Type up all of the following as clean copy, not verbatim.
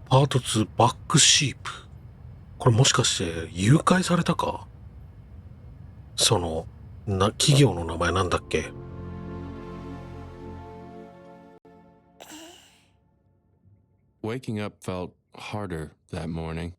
パート2バックシープ。これもしかして誘拐されたか？企業の名前なんだっけ？ Waking up felt harder that morning.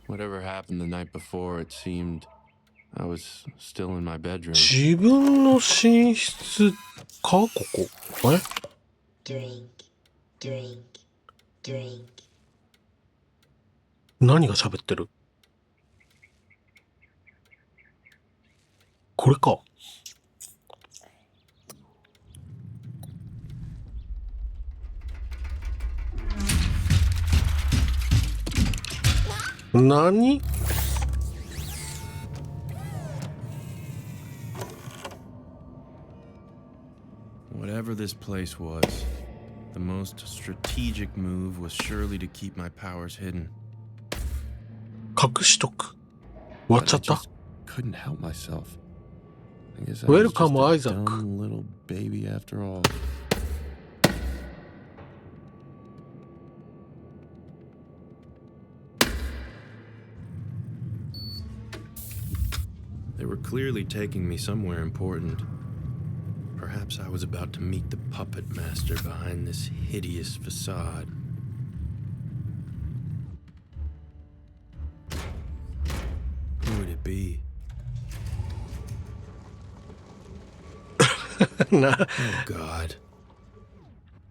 Whatever happened the night before, it seemed I was still in my bedroom. 自分の寝室かここ。何が喋ってる？これか。何？ Whatever this place was, the most strategic move was surely to keep my powers hidden. 隠しとく。終わっちゃった。 Couldn't help myself. I guess I was just Welcome, a Isaac. dumb little baby after all. They were clearly taking me somewhere important. Perhaps I was about to meet the puppet master behind this hideous facade. Who would it be? Oh, God.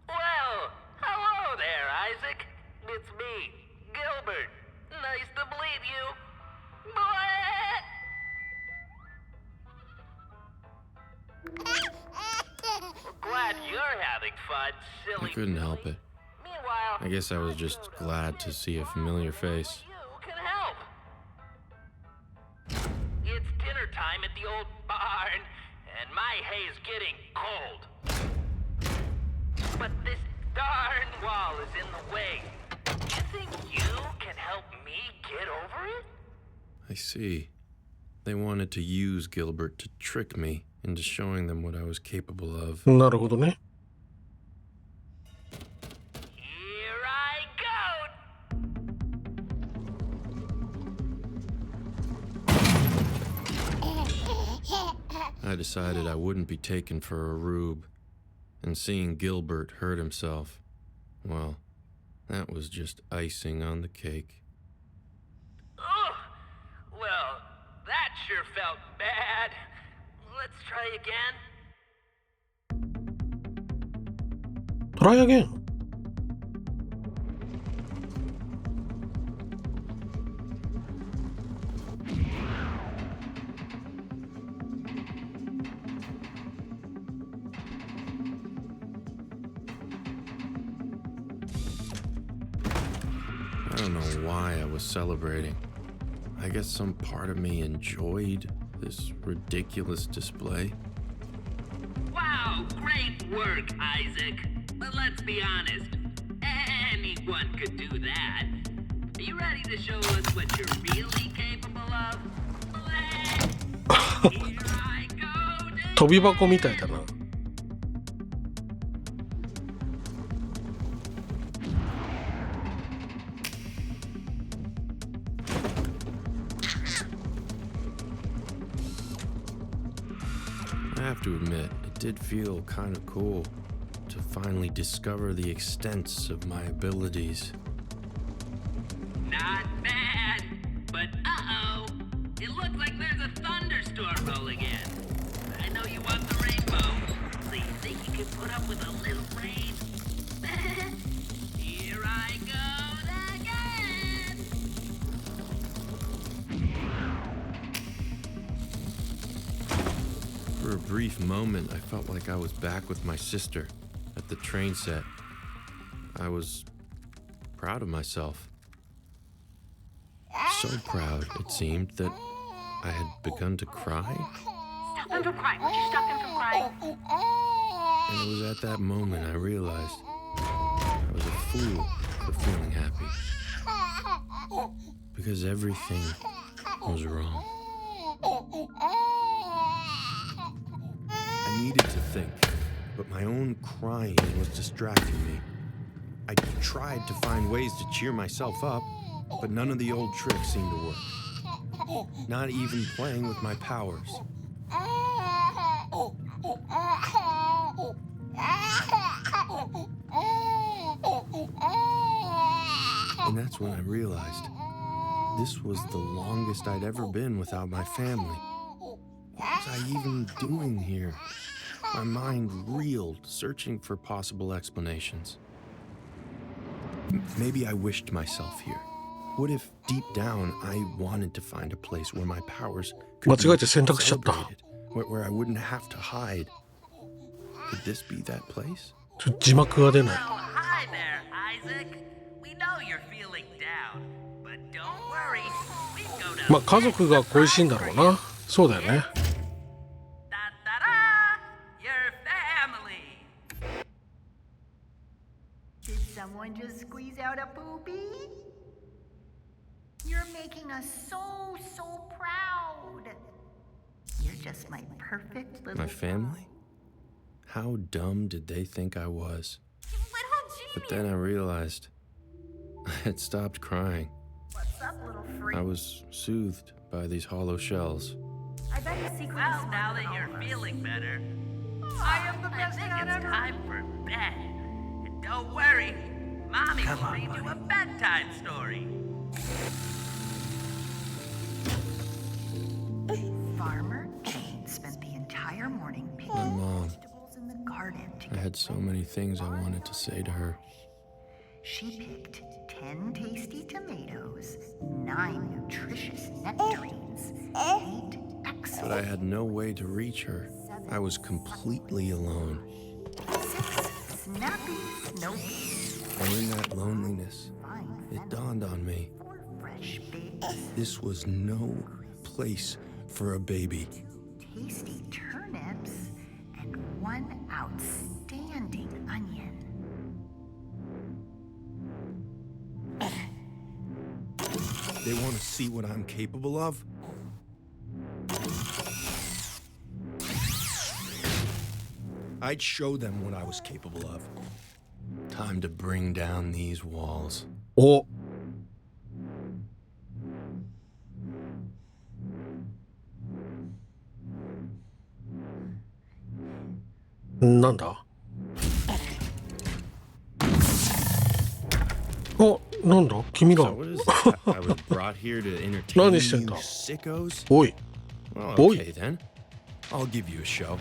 Well, hello there, Isaac. It's me, Gilbert. Nice to meet you. Glad you're having fun, silly. I couldn't help it. Meanwhile, I guess I was just glad to see a familiar face. you can help. It's dinner time at the old barn, and my hay's getting cold. But this darn wall is in the way. You think you can help me get over it? I see. They wanted to use Gilbert to trick me into showing them what I was capable of. なるほどね。 Here I go! I decided I wouldn't be taken for a rube. And seeing Gilbert hurt himself, well, that was just icing on the cake. Oh, well, that sure felt bad. Let's try again. Try again. I don't know why I was celebrating. I guess some part of me enjoyed this ridiculous display. Wow, great work, Isaac. But let's be honest, anyone could do that. Are you ready to show us what you're really capable of? Here I go. 飛び箱みたいだな。I have to admit, it did feel kind of cool to finally discover the extents of my abilities. Not bad, but uh-oh. It looks like there's a thunderstorm rolling in. I know you want the rainbow, so you think you can put up with a little rain? Here I go again! For a brief moment, I felt like I was back with my sister at the train set. I was proud of myself. So proud, it seemed, that I had begun to cry. stop them from crying? Would you stop them from crying? And it was at that moment I realized I was a fool for feeling happy. Because everything was wrong. I needed to think, but my own crying was distracting me. I tried to find ways to cheer myself up, but none of the old tricks seemed to work. Not even playing with my powers. And that's when I realized this was the longest I'd ever been without my family. What was I even doing here? My mind reeled, searching for possible explanations. Maybe I wished myself here. What if deep down I wanted to find a place where my powers could 間違えて選択しちゃった。 celebrated, where I wouldn't have to hide? Could this be that place? 字幕が出ない。 Oh, hi there, Isaac. We know you're feeling down, but don't worry. We go to まあ家族が恋しいんだろうな。そうだよね。 da da da, your family. Did someone just squeeze out a poopy? You're making us so proud. You're just my perfect little My family? How dumb did they think I was? little But genius. then I realized I had stopped crying. What's up, little freak? I was soothed by these hollow shells. I bet you secretly Well, smart now than that all you're of us. feeling better, I am the I best think dad it's ever. time for bed. And don't worry, Mommy Come will on, read you a buddy. bedtime story. Farmer Jane spent the entire morning picking My mom. vegetables in the garden to I get had so many things I wanted to say to her. She picked 10 tasty tomatoes, 9 nutritious nectarines, 8 excellent, But I had no way to reach her. I was completely alone. 6 snappy Snowies, And in that loneliness, 5 it dawned on me 4 fresh bakes, this was no place for a baby. 2 tasty turnips, and 1 outstanding onion. They want to see what I'm capable of? I'd show them what I was capable of. Time to bring down these walls. お、なんだ。あ、なんだ君ら。 So what is that? I was brought here to entertain 何 you してんだ。 sickos? おい。 Well, Oi. okay then. I'll give you a show. .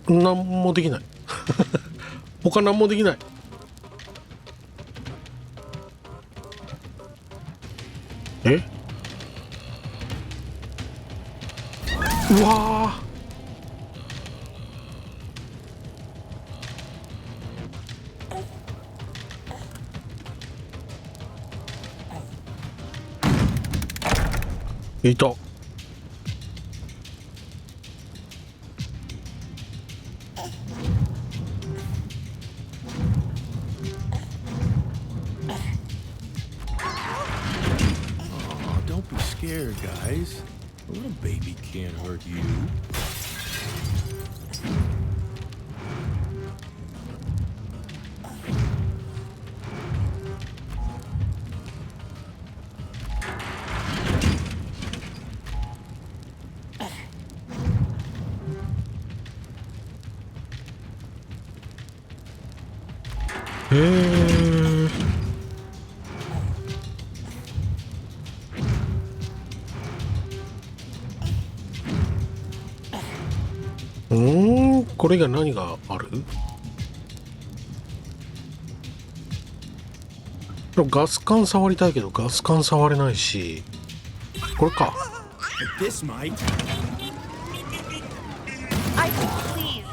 なんもできない。他なんもできない。え？うわー。いた。Oh, don't be scared, guys. A little baby can't hurt you.へえ。これ以外何がある？ガス管触りたいけどガス管触れないし、これか。 This might. Isaac, please.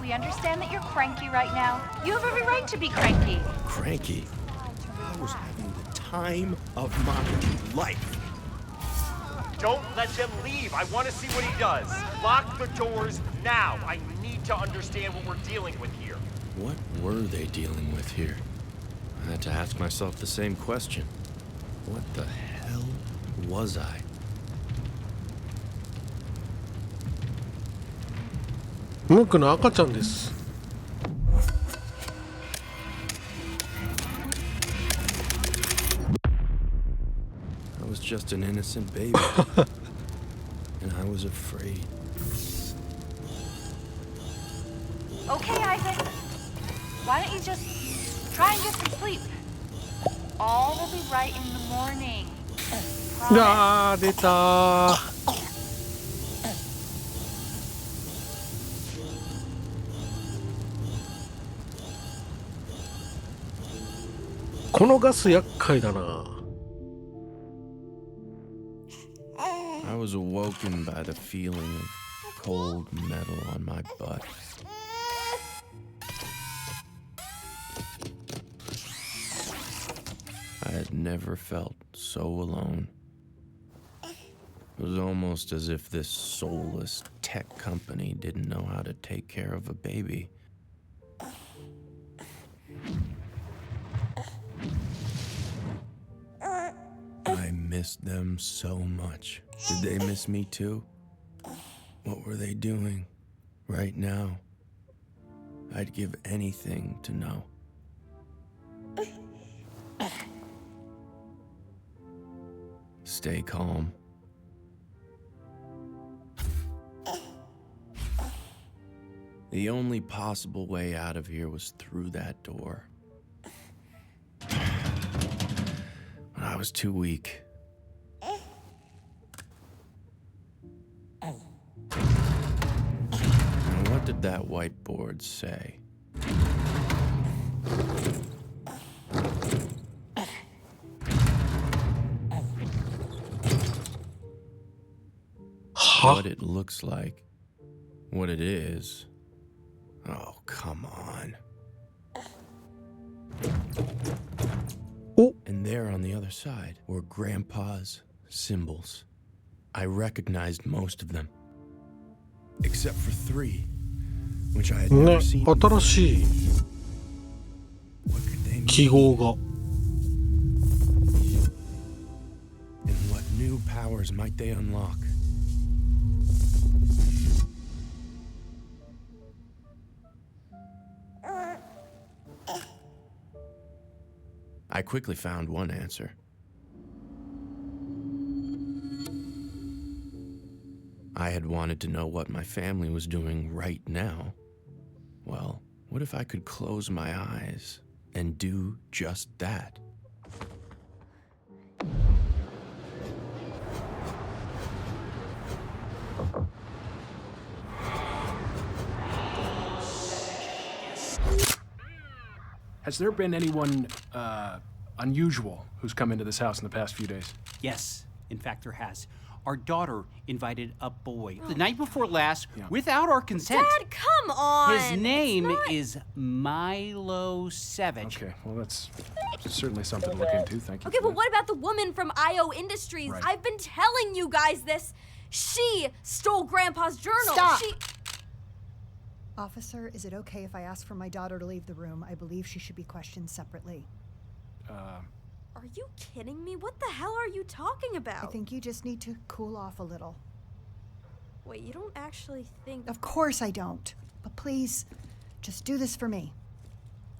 We understand that you're cranky right now. You have every right to be cranky. Cranky. I was having the time of my life. Don't let them leave. I want to see what he does. Lock the doors now. I need to understand what we're dealing with here. What were they dealing with here? I had to ask myself the same question. What the hell was I?ムックの赤ちゃんです。I was just an innocent baby. And I was afraid. Okay, Isaac. Why don't you just try and get some sleep? All will be right in the morning. Promise. あー出たー。このガス厄介だな。I was awoken by the feeling of cold metal on my butt. I had never felt so alone. It was almost as if this soulless tech company didn't know how to take care of a baby. I missed them so much. Did they miss me too? What were they doing right now? I'd give anything to know. Stay calm. The only possible way out of here was through that door. But I was too weak. And what did that whiteboard say? What it looks like. What it is. Oh, come on. Oh. And there on the other side were Grandpa's symbols. I recognized most of them. Except for 3, which I had ね、 never seen. 新しい What could they mean? 記号が。 And what new powers might they unlock? I quickly found one answer. I had wanted to know what my family was doing right now. Well, what if I could close my eyes and do just that? Has there been anyone unusual who's come into this house in the past few days? Yes, in fact, there has. Our daughter invited a boy the night before last without our consent. Dad, come on! His name is Milo Savage. Okay, well, that's certainly something to look into. Thank you. Okay, for but that. what about the woman from IO Industries? Right. I've been telling you guys this. She stole Grandpa's journal. Stop. She... Officer, is it okay if I ask for my daughter to leave the room? I believe she should be questioned separately. Are you kidding me? What the hell are you talking about? I think you just need to cool off a little. Wait, you don't actually think... Of course I don't. But please, just do this for me.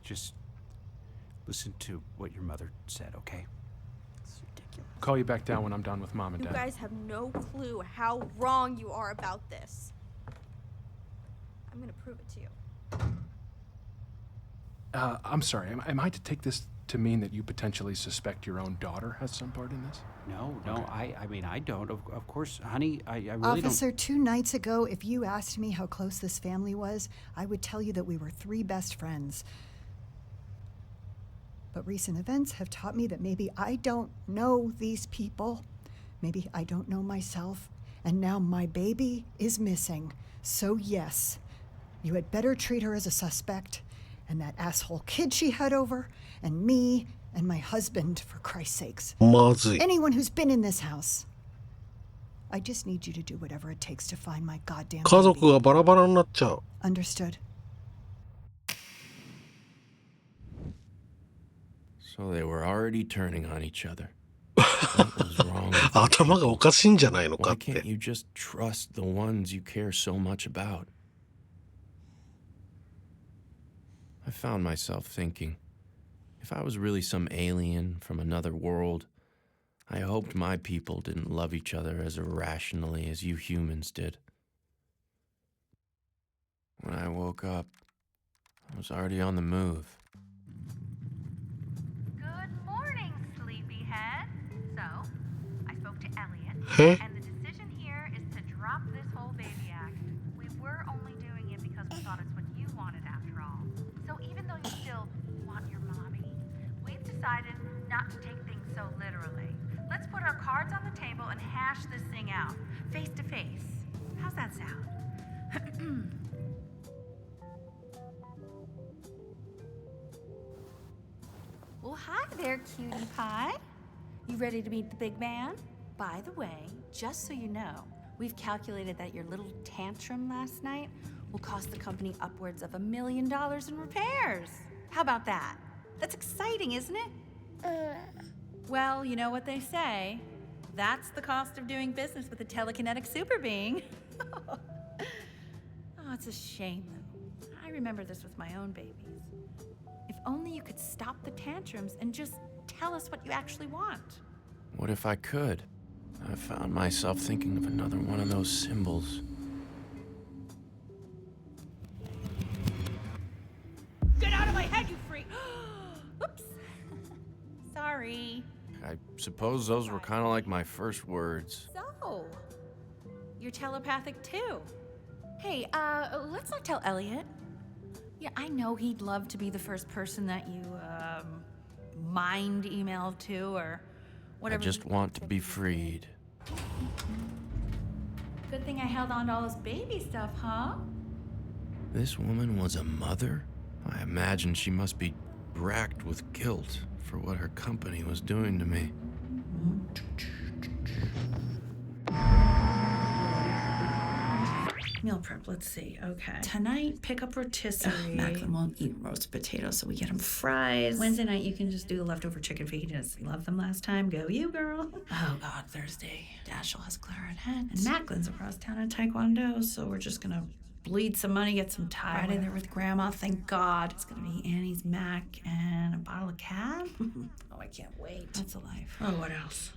Just listen to what your mother said, okay? It's ridiculous. Call you back down when I'm done with Mom and You Dad. guys have no clue how wrong you are about this. I'm gonna prove it to you. I'm sorry. Am I to take this to mean that you potentially suspect your own daughter has some part in this? No, I mean, I don't. Of course, honey, I really Officer, 2 nights ago, if you asked me how close this family was, I would tell you that we were 3 best friends. But recent events have taught me that maybe I don't know these people. Maybe I don't know myself. And now my baby is missing. So yes, you had better treat her as a suspect. And that asshole kid she had over. And me and my husband, for Christ's sakes. まずい。 Anyone who's been in this house. I just need you to do whatever it takes to find my goddamn 家族 baby. がバラバラになっちゃう。 Understood. So they were already turning on each other. What was wrong with you? 頭がおかしいんじゃないのか Why って can't you just trust the ones you care so much about? I found myself thinking, if I was really some alien from another world, I hoped my people didn't love each other as irrationally as you humans did. When I woke up, I was already on the move. Good morning, sleepyhead. So, I spoke to Elliot, え and the decision here is to drop this whole baby act. We were only doing it because we thought it's what you wanted after all. So even though you still want your mommy, we've decided not to take things so literally. Let's put our cards on the table and hash this thing out, face to face. How's that sound? Well, hi there, cutie pie. You ready to meet the big man? By the way, just so you know, we've calculated that your little tantrum last night will cost the company upwards of $1 million in repairs. How about that? That's exciting, isn't it? Well, you know what they say. That's the cost of doing business with a telekinetic super being. Oh, it's a shame, though. I remember this with my own babies. If only you could stop the tantrums and just tell us what you actually want. What if I could? I found myself thinking of another one of those symbols. Get out of my head, you freak! Oops. Sorry. I suppose those were kind of like my first words. So, you're telepathic too. Hey, let's not tell Elliot. Yeah, I know he'd love to be the first person that you, mind emailed to or I whatever. just want to be freed. Good thing I held on to all this baby stuff, huh? This woman was a mother? I imagine she must be racked with guilt for what her company was doing to me. Meal prep, let's see. Okay. Tonight, pick up rotisserie. Macklin won't eat roast potatoes, so we get him fries. Wednesday night, you can just do the leftover chicken fajitas. You loved them last time. Go you, girl. Oh, God, Thursday. Dashel has clarinet. And Macklin's across town at Taekwondo, so we're just gonna bleed some money, get some Thai. Friday there with Grandma, thank God. It's gonna be Annie's mac and a bottle of cab. Oh, I can't wait. That's a life. Oh, what else?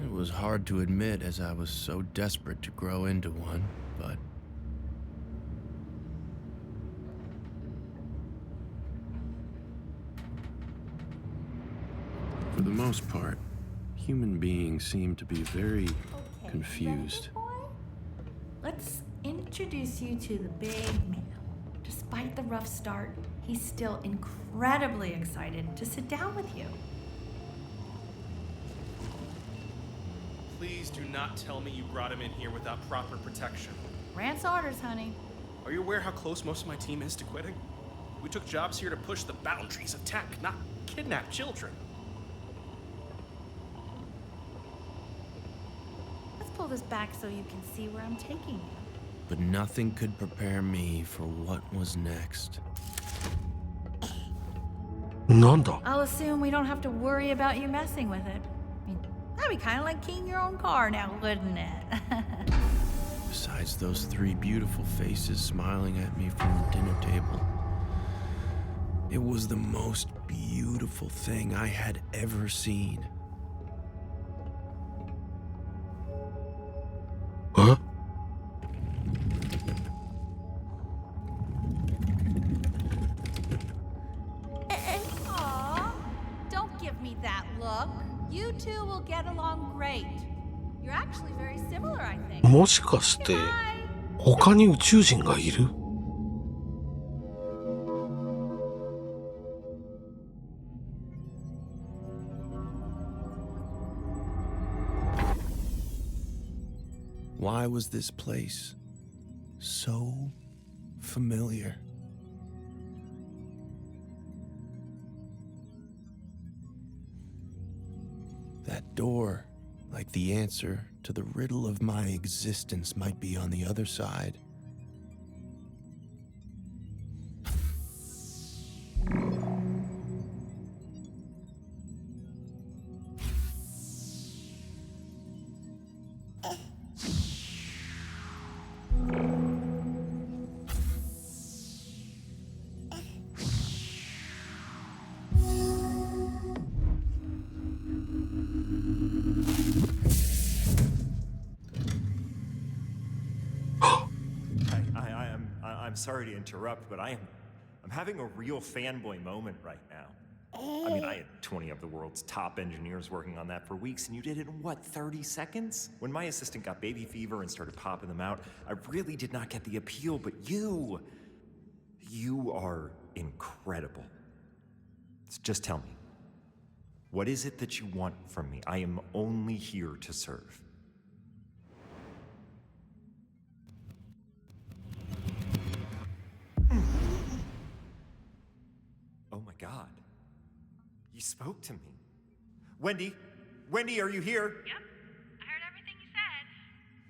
It was hard to admit as I was so desperate to grow into one, but for the most part, human beings seem to be very confused. Let's introduce you to the big man. Despite the rough start, he's still incredibly excited to sit down with you. Please do not tell me you brought him in here without proper protection. Rance orders, honey. Are you aware how close most of my team is to quitting? We took jobs here to push the boundaries of tech, not kidnap children. Let's pull this back so you can see where I'm taking you. But nothing could prepare me for what was next. なんだ I'll assume we don't have to worry about you messing with it. I mean, that'd be kind of like keying your own car now, wouldn't it? Besides those 3 beautiful faces smiling at me from the dinner table, it was the most beautiful thing I had ever seen. え You two will get along great. You're actually very similar, I think. もしかして他に宇宙人がいる？Why was this place so familiar? That door, like the answer to the riddle of my existence, might be on the other side. I'm sorry to interrupt, but I'm having a real fanboy moment right now. I mean, I had 20 of the world's top engineers working on that for weeks, and you did it in, what, 30 seconds? When my assistant got baby fever and started popping them out, I really did not get the appeal, but you are incredible. So just tell me, what is it that you want from me? I am only here to serve. Oh my God. You spoke to me. Wendy, are you here? Yep, I heard everything you said.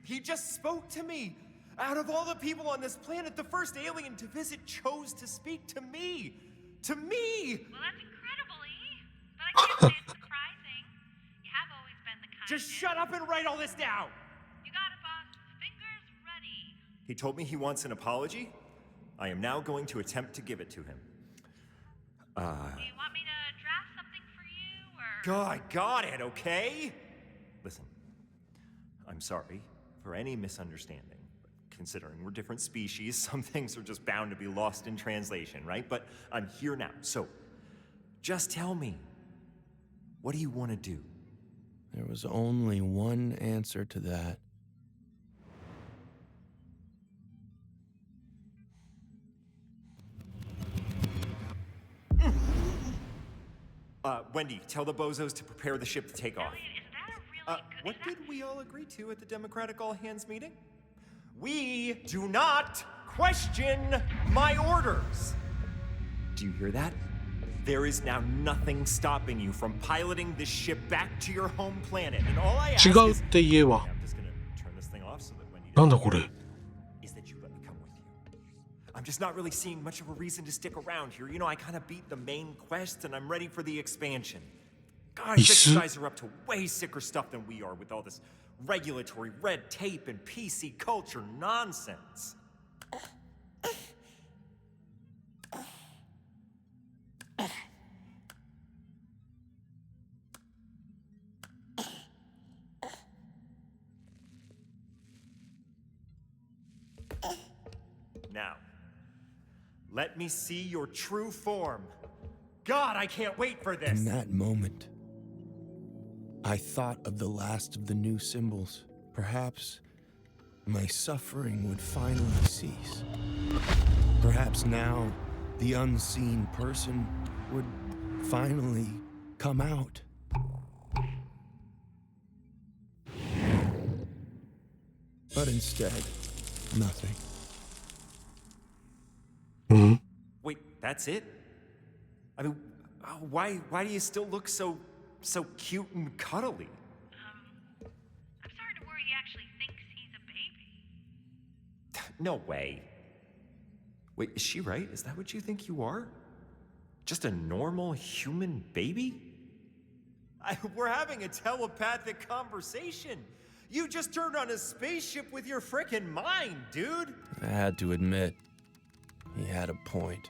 He just spoke to me. Out of all the people on this planet, the first alien to visit chose to speak to me. To me! Well, that's incredible, E. But I can't say it's surprising. You have always been the kind Just shut up and write all this down! You got it, boss. Fingers ready. He told me he wants an apology. I am now going to attempt to give it to him. Do you want me to draft something for you, or...? God, got it, okay? Listen, I'm sorry for any misunderstanding. Considering we're different species, some things are just bound to be lost in translation, right? But I'm here now, so just tell me, what do you want to do? There was only one answer to that. Wendy, tell the bozos to prepare the ship to take off. Elliot, is that a really good... What did we all agree to at the Democratic All-Hands meeting? We do not question my orders! Do you hear that? There is now nothing stopping you from piloting this ship back to your home planet, and all I ask 違うっ is... て言えば I'm just gonna turn this thing off so that Wendy なんだ doesn't これ hear it, is that you let me come with you. I'm just not really seeing much of a reason to stick around here. You know, I kind of beat the main quest, and I'm ready for the expansion. God, I bet you guys are up to way sicker stuff than we are with all this regulatory red tape and PC culture nonsense. Now, let me see your true form. God, I can't wait for this. In that moment, I thought of the last of the new symbols. Perhaps my suffering would finally cease. Perhaps now the unseen person would finally come out. But instead, nothing. Wait, that's it? I mean, why do you still look so cute and cuddly? I'm starting to worry he actually thinks he's a baby. No way. Wait, is she right? Is that what you think you are? Just a normal human baby? We're having a telepathic conversation. You just turned on a spaceship with your frickin' mind, dude. I had to admit, he had a point.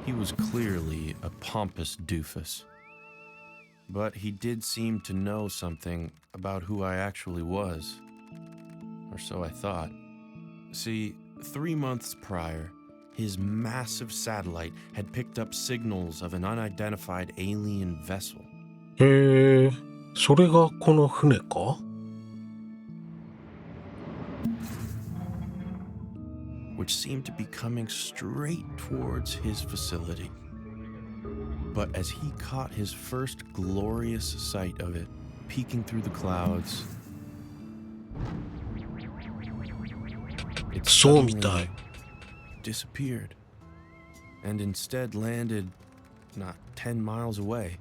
He was clearly a pompous doofus. But he did seem to know something about who I actually was. Or so I thought. See, 3 months prior, His massive satellite had picked up signals of an unidentified alien vessel. へえ、それがこの船か？ which seemed to be coming straight towards his facility. But as he caught his first glorious sight of it, peeking through the clouds, it suddenly disappeared and instead landed not 10 miles away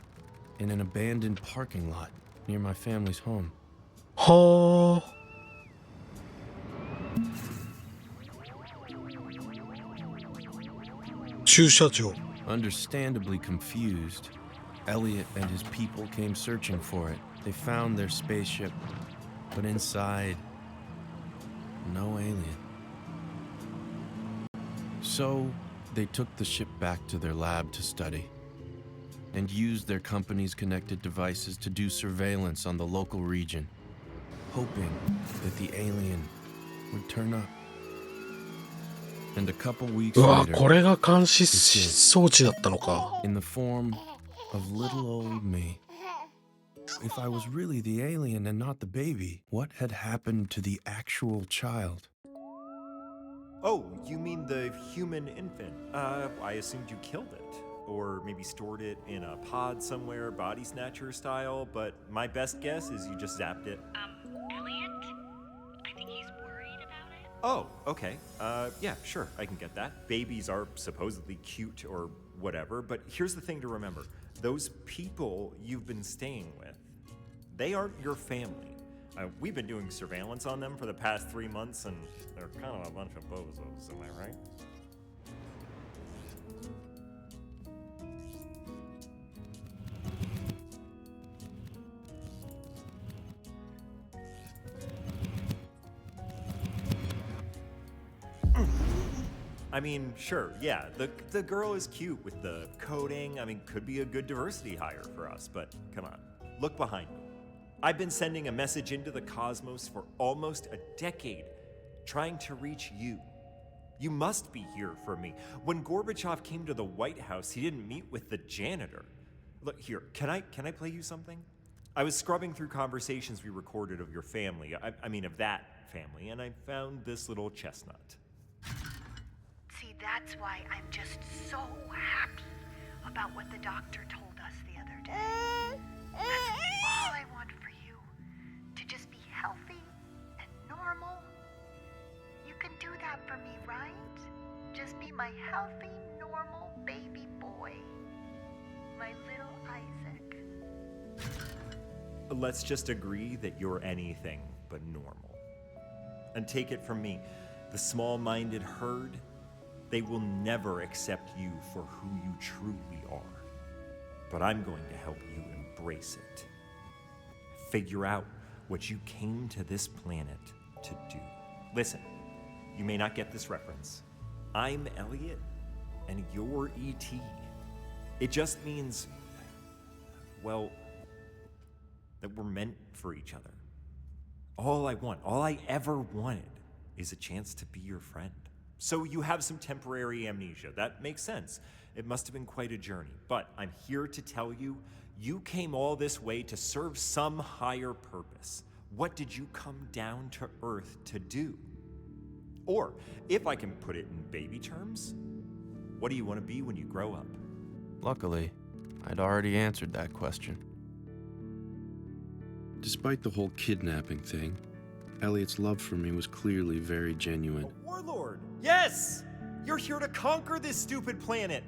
in an abandoned parking lot near my family's home. はあ。駐車場。 Understandably confused, Elliot and his people came searching for it. They found their spaceship, but inside, no alien. So, they took the ship back to their lab to study, and used their company's connected devices to do surveillance on the local region, hoping that the alien would turn up. And a couple weeks うわ、 later, これが監視装置だったのか。 in the form of little old me. If I was really the alien and not the baby, what had happened to the actual child? Oh, you mean the human infant? I assumed you killed it. Or maybe stored it in a pod somewhere, body snatcher style, but my best guess is you just zapped it. Elliot? I think he's worried about it. Oh, okay. Yeah, sure, I can get that. Babies are supposedly cute or whatever, but here's the thing to remember. Those people you've been staying with, they aren't your family. We've been doing surveillance on them for the past 3 months, and they're kind of a bunch of bozos, am I right? I mean, sure, yeah, the girl is cute with the coding. I mean, could be a good diversity hire for us, but come on, look behind me. I've been sending a message into the cosmos for almost a decade, trying to reach you. You must be here for me. When Gorbachev came to the White House, he didn't meet with the janitor. Look, here, can I play you something? I was scrubbing through conversations we recorded of your family, I mean of that family, and I found this little chestnut. See, that's why I'm just so happy about what the doctor told us the other day. That's all I want for you, to just be healthy and normal. You can do that for me, right? Just be my healthy, normal baby boy. My little Isaac. Let's just agree that you're anything but normal. And take it from me, the small-minded herd, they will never accept you for who you truly are. But I'm going to help you embrace it. Figure out what you came to this planet to do. Listen, you may not get this reference. I'm Elliot, and you're E.T. It just means, well, that we're meant for each other. All I ever wanted is a chance to be your friend. So you have some temporary amnesia. That makes sense. It must have been quite a journey. But I'm here to tell you, you came all this way to serve some higher purpose. What did you come down to Earth to do? Or, if I can put it in baby terms, what do you want to be when you grow up? Luckily, I'd already answered that question. Despite the whole kidnapping thing, Elliot's love for me was clearly very genuine. Warlord! Yes! You're here to conquer this stupid planet!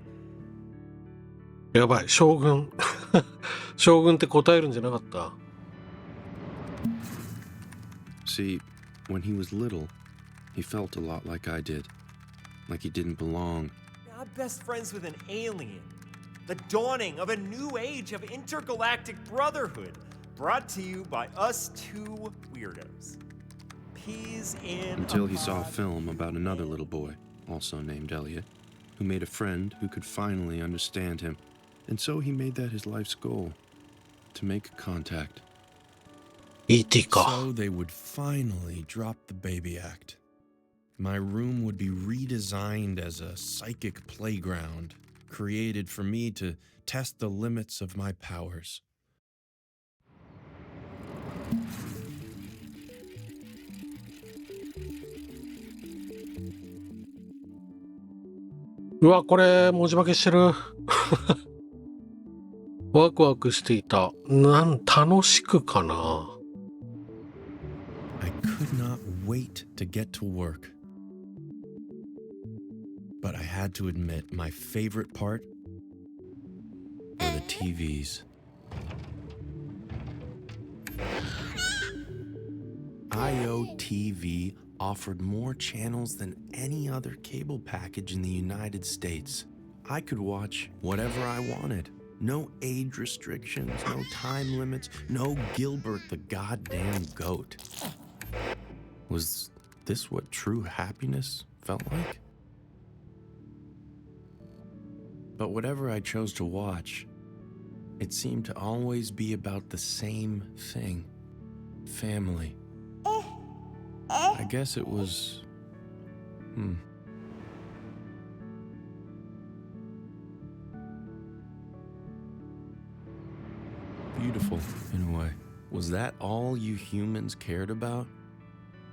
やばい、将軍。将軍って答えるんじゃなかった。See, when he was little, he felt a lot like I did. Like he didn't belong. I'm best friends with an alien. The dawning of a new age of intergalactic brotherhood. Brought to you by us two weirdos. Peas in Until he saw a film about another little boy, also named Elliot, who made a friend who could finally understand him. And so he made that his life's goal, to make contact. E.T. か。 So they would finally drop the baby act. My room would be redesigned as a psychic playground, created for me to test the limits of my powers. うわ、これ文字化けしてる。ワクワクしていた。楽しくかな。I could not wait to get to work. But I had to admit, my favorite part were the TVs. IOTV offered more channels than any other cable package in the United States. I could watch whatever I wanted. No age restrictions, no time limits, no Gilbert the goddamn goat. Was this what true happiness felt like? But whatever I chose to watch, it seemed to always be about the same thing. Family. I guess it was... beautiful, in a way. Was that all you humans cared about?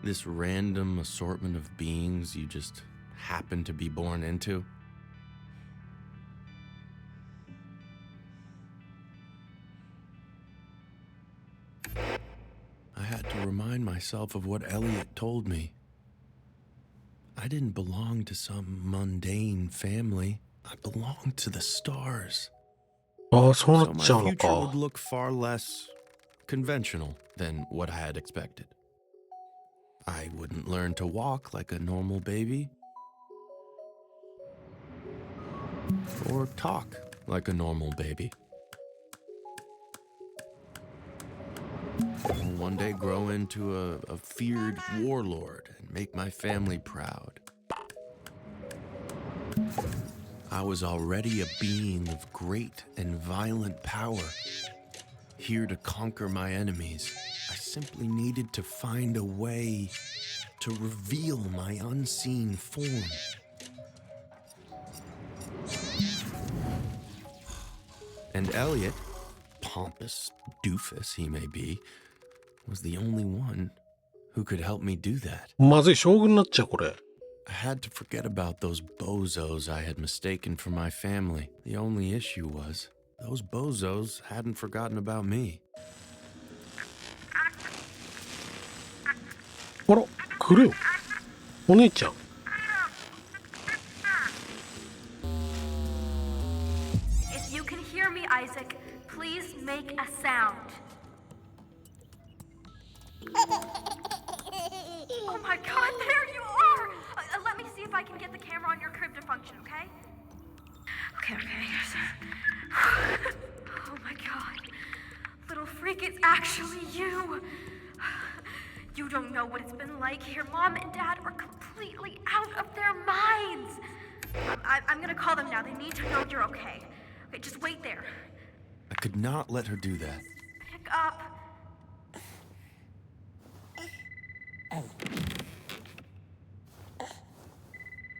This random assortment of beings you just happened to be born into? I had to remind myself of what Elliot told me. I didn't belong to some mundane family. I belonged to the stars. So my future would look far less conventional than what I had expected. I wouldn't learn to walk like a normal baby, or talk like a normal baby. I'll one day grow into a feared warlord and make my family proud. I was already a being of great and violent power, here to conquer my enemies. I simply needed to find a way to reveal my unseen form. And Elliot, pompous doofus he may be, was the only one who could help me do that. まずい、将軍になっちゃう、これ。I had to forget about those bozos I had mistaken for my family. The only issue was, those bozos hadn't forgotten about me. あら、来るよ。お姉ちゃん。If you can hear me, Isaac, please make a sound. Oh my god, there you are! Let me see if I can get the camera on your crib to function, okay? Okay. Oh my god. Little freak, it's actually you. You don't know what it's been like here. Mom and Dad are completely out of their minds. I'm gonna call them now. They need to know you're okay. Okay, just wait there. I could not let her do that. Pick up.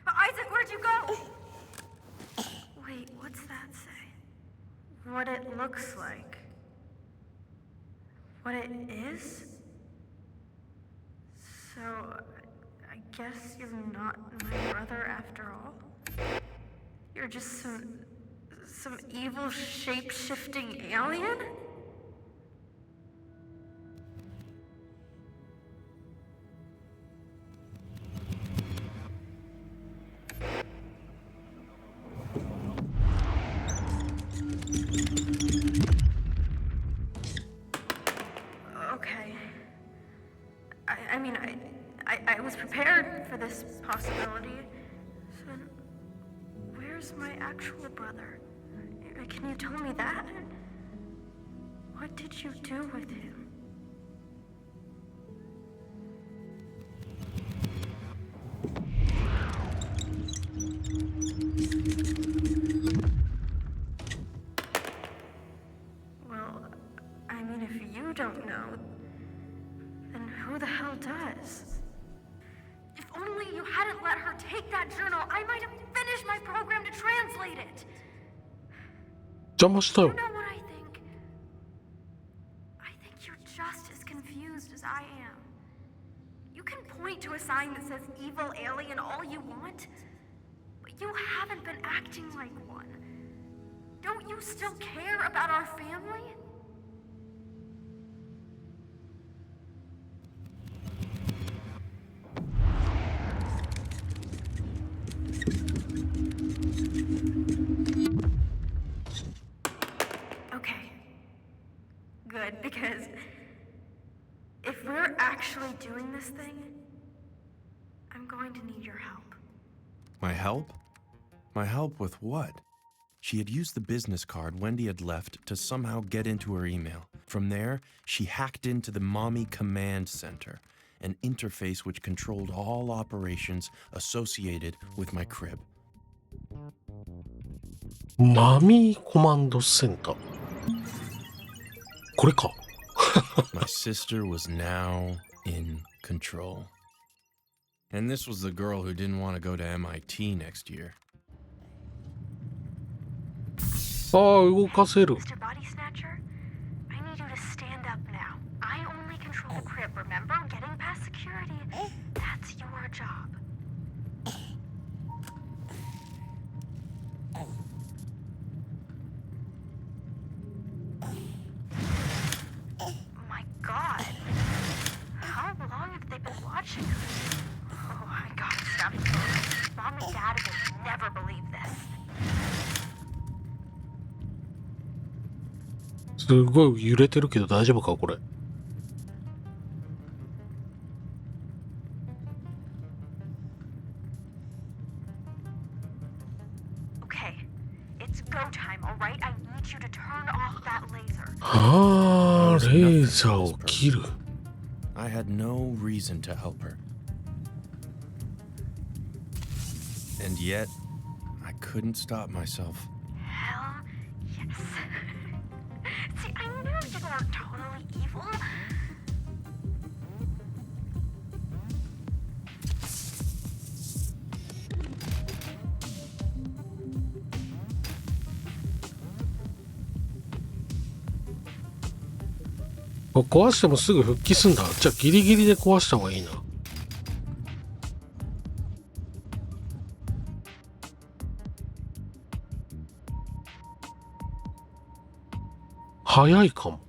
Isaac, where'd you go? Wait, what's that say? What it looks like. What it is? So, I guess you're not my brother after all? You're just some evil shape-shifting alien? Okay. I was prepared for this possibility. So then, where's my actual brother? Can you tell me that? What did you do with him? Well, I mean, if you don't know, then who the hell does? If only you hadn't let her take that journal, I might have finished my program to translate it. 邪魔した You よ。 know what I think? I think you're just as confused as I am. You can point to a sign that says evil alien all you want, but you haven't been acting like one. Don't you still care about our family? Okay. Good, because if we're actually doing this thing, I'm going to need your help. My help? My help with what? She had used the business card Wendy had left to somehow get into her email. From there, she hacked into the Mommy Command Center, an interface which controlled all operations associated with my crib. マミーコマンドセンター。これか。My sister was now in control. And this was the girl who didn't want to go to MIT next year. ああ、動かせる。 Mr. Body Snatcher, I need you to stand up now. I only control the crib, remember? Getting past security, that's your job. My God. How long have they been watching us? Oh, I gotta stop this. Mom and Dad would never believe this. すごい揺れてるけど大丈夫かこれ。Okay, it's go time, all right? I need you to turn off that laser. ああ、レーザーを切る。I had no reason to help her. And yet, I couldn't stop myself. Hell yes. See, I knew you weren't totally evil.これ壊してもすぐ復帰すんだ。じゃあギリギリで壊した方がいいな。早いかも。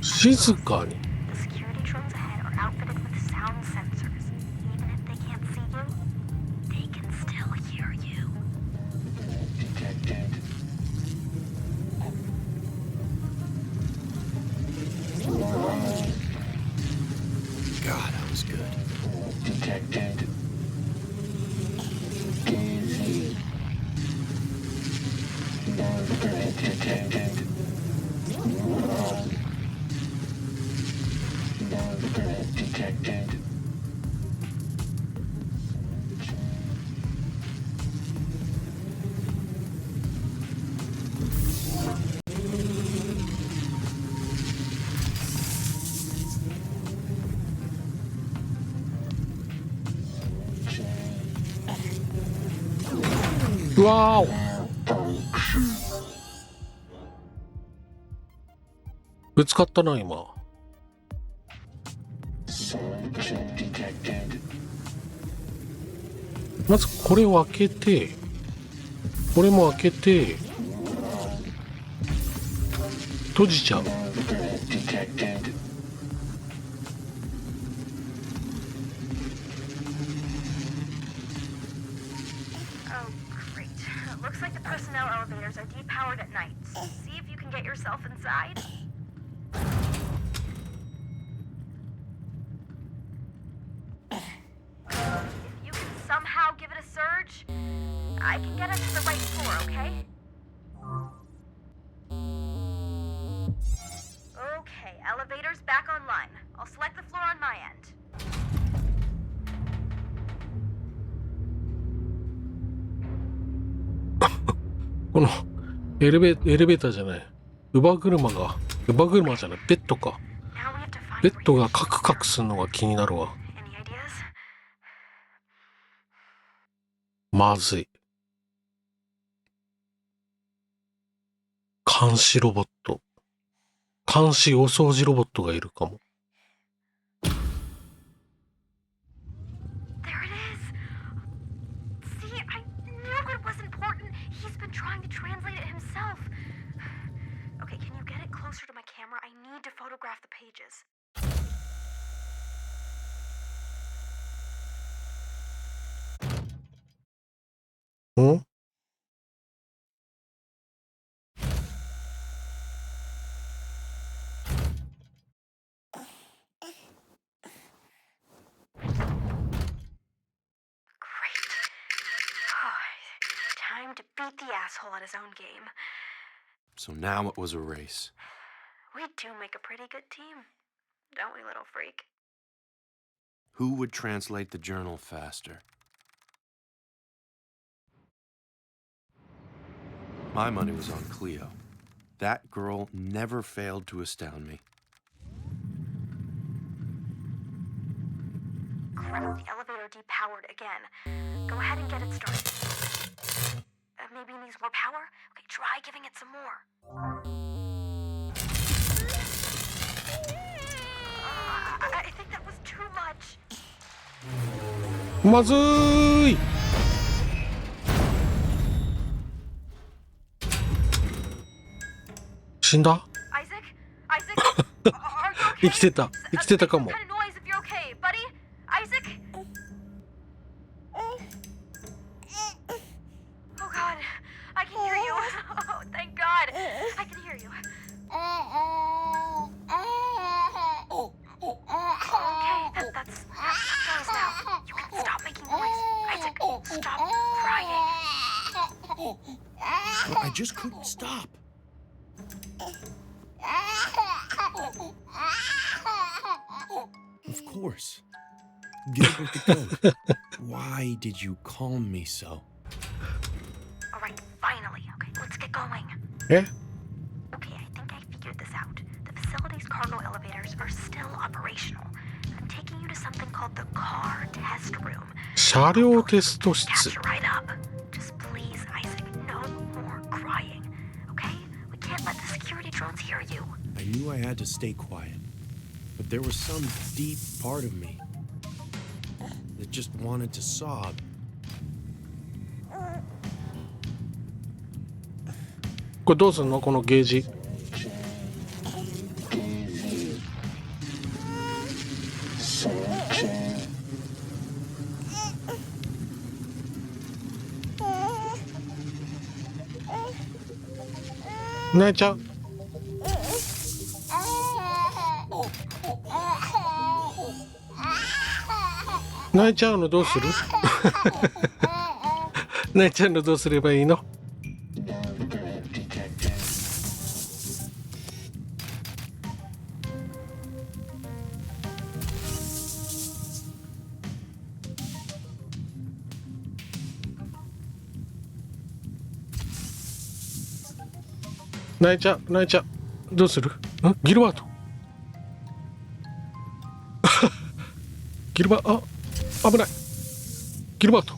静かに。 The security drones ahead are outfitted with sound sensors. Even if they can't see you, they can still hear you. God, I was good. Detected. Detected. Detected. Wow. ぶつかったな今。まずこれを開けて、これも開けて、閉じちゃう。Looks like the personnel elevators are depowered at night. See if you can get yourself inside. If you can somehow give it a surge, I can get us to the right floor, okay? Okay, elevators back online. I'll select the floor on my このエレベーターじゃない、乳母車じゃない、ベッドか。ベッドがカクカクするのが気になるわ。まずい。監視ロボット。監視お掃除ロボットがいるかも。ん？Time to beat the asshole at his own game. So now it was a race. We do make a pretty good team, don't we, little freak? Who would translate the journal faster? My money was on Cleo. That girl never failed to astound me. Crap, the elevator depowered again. Go ahead and get it started. Maybe it needs more power? Okay, try giving it some more. I think that was too much. まずーい。死んだ？生きてた。生きてたかも。I just couldn't stop. Of course. Gilbert the goat. Why did you calm me so? All right, finally. Okay, let's get going. Eh? Okay, I think I figured this out. The facility's cargo elevators are still operational. I'm taking you to something called the car test room. 車両テスト室。 Catch right up. Just please, Isaac, no more crying. Okay? We can't let the security drones hear you. I knew I had to stay quiet, but there was some deep part of me that just wanted to sob. これどうすんの？このゲージ。泣いちゃう。泣いちゃうのどうする？泣いちゃうのどうすればいいの？泣いちゃう泣いちゃう。どうする？ギルバート。ギルバー、あ、危ない。ギルバート。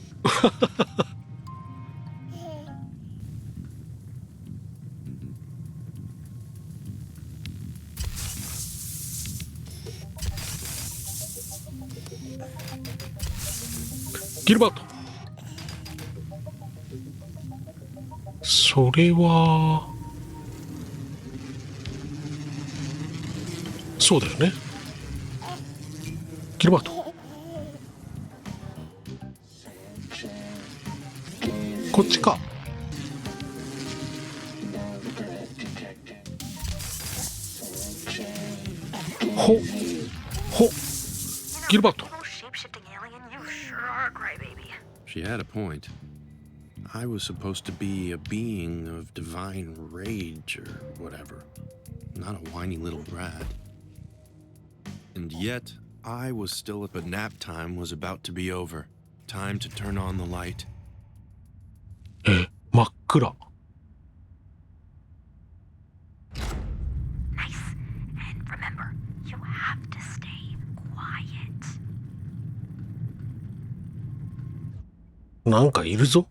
ギルバート。それは。そうだよね。ギルバート。こっちか。ほギルバート。She had a point. I was supposed to be a being of divine rage or whatever, not a whiny little brat. And yet, I was still up, but nap time was about to be over. Time to turn on the light. 真っ暗。なんかいるぞ。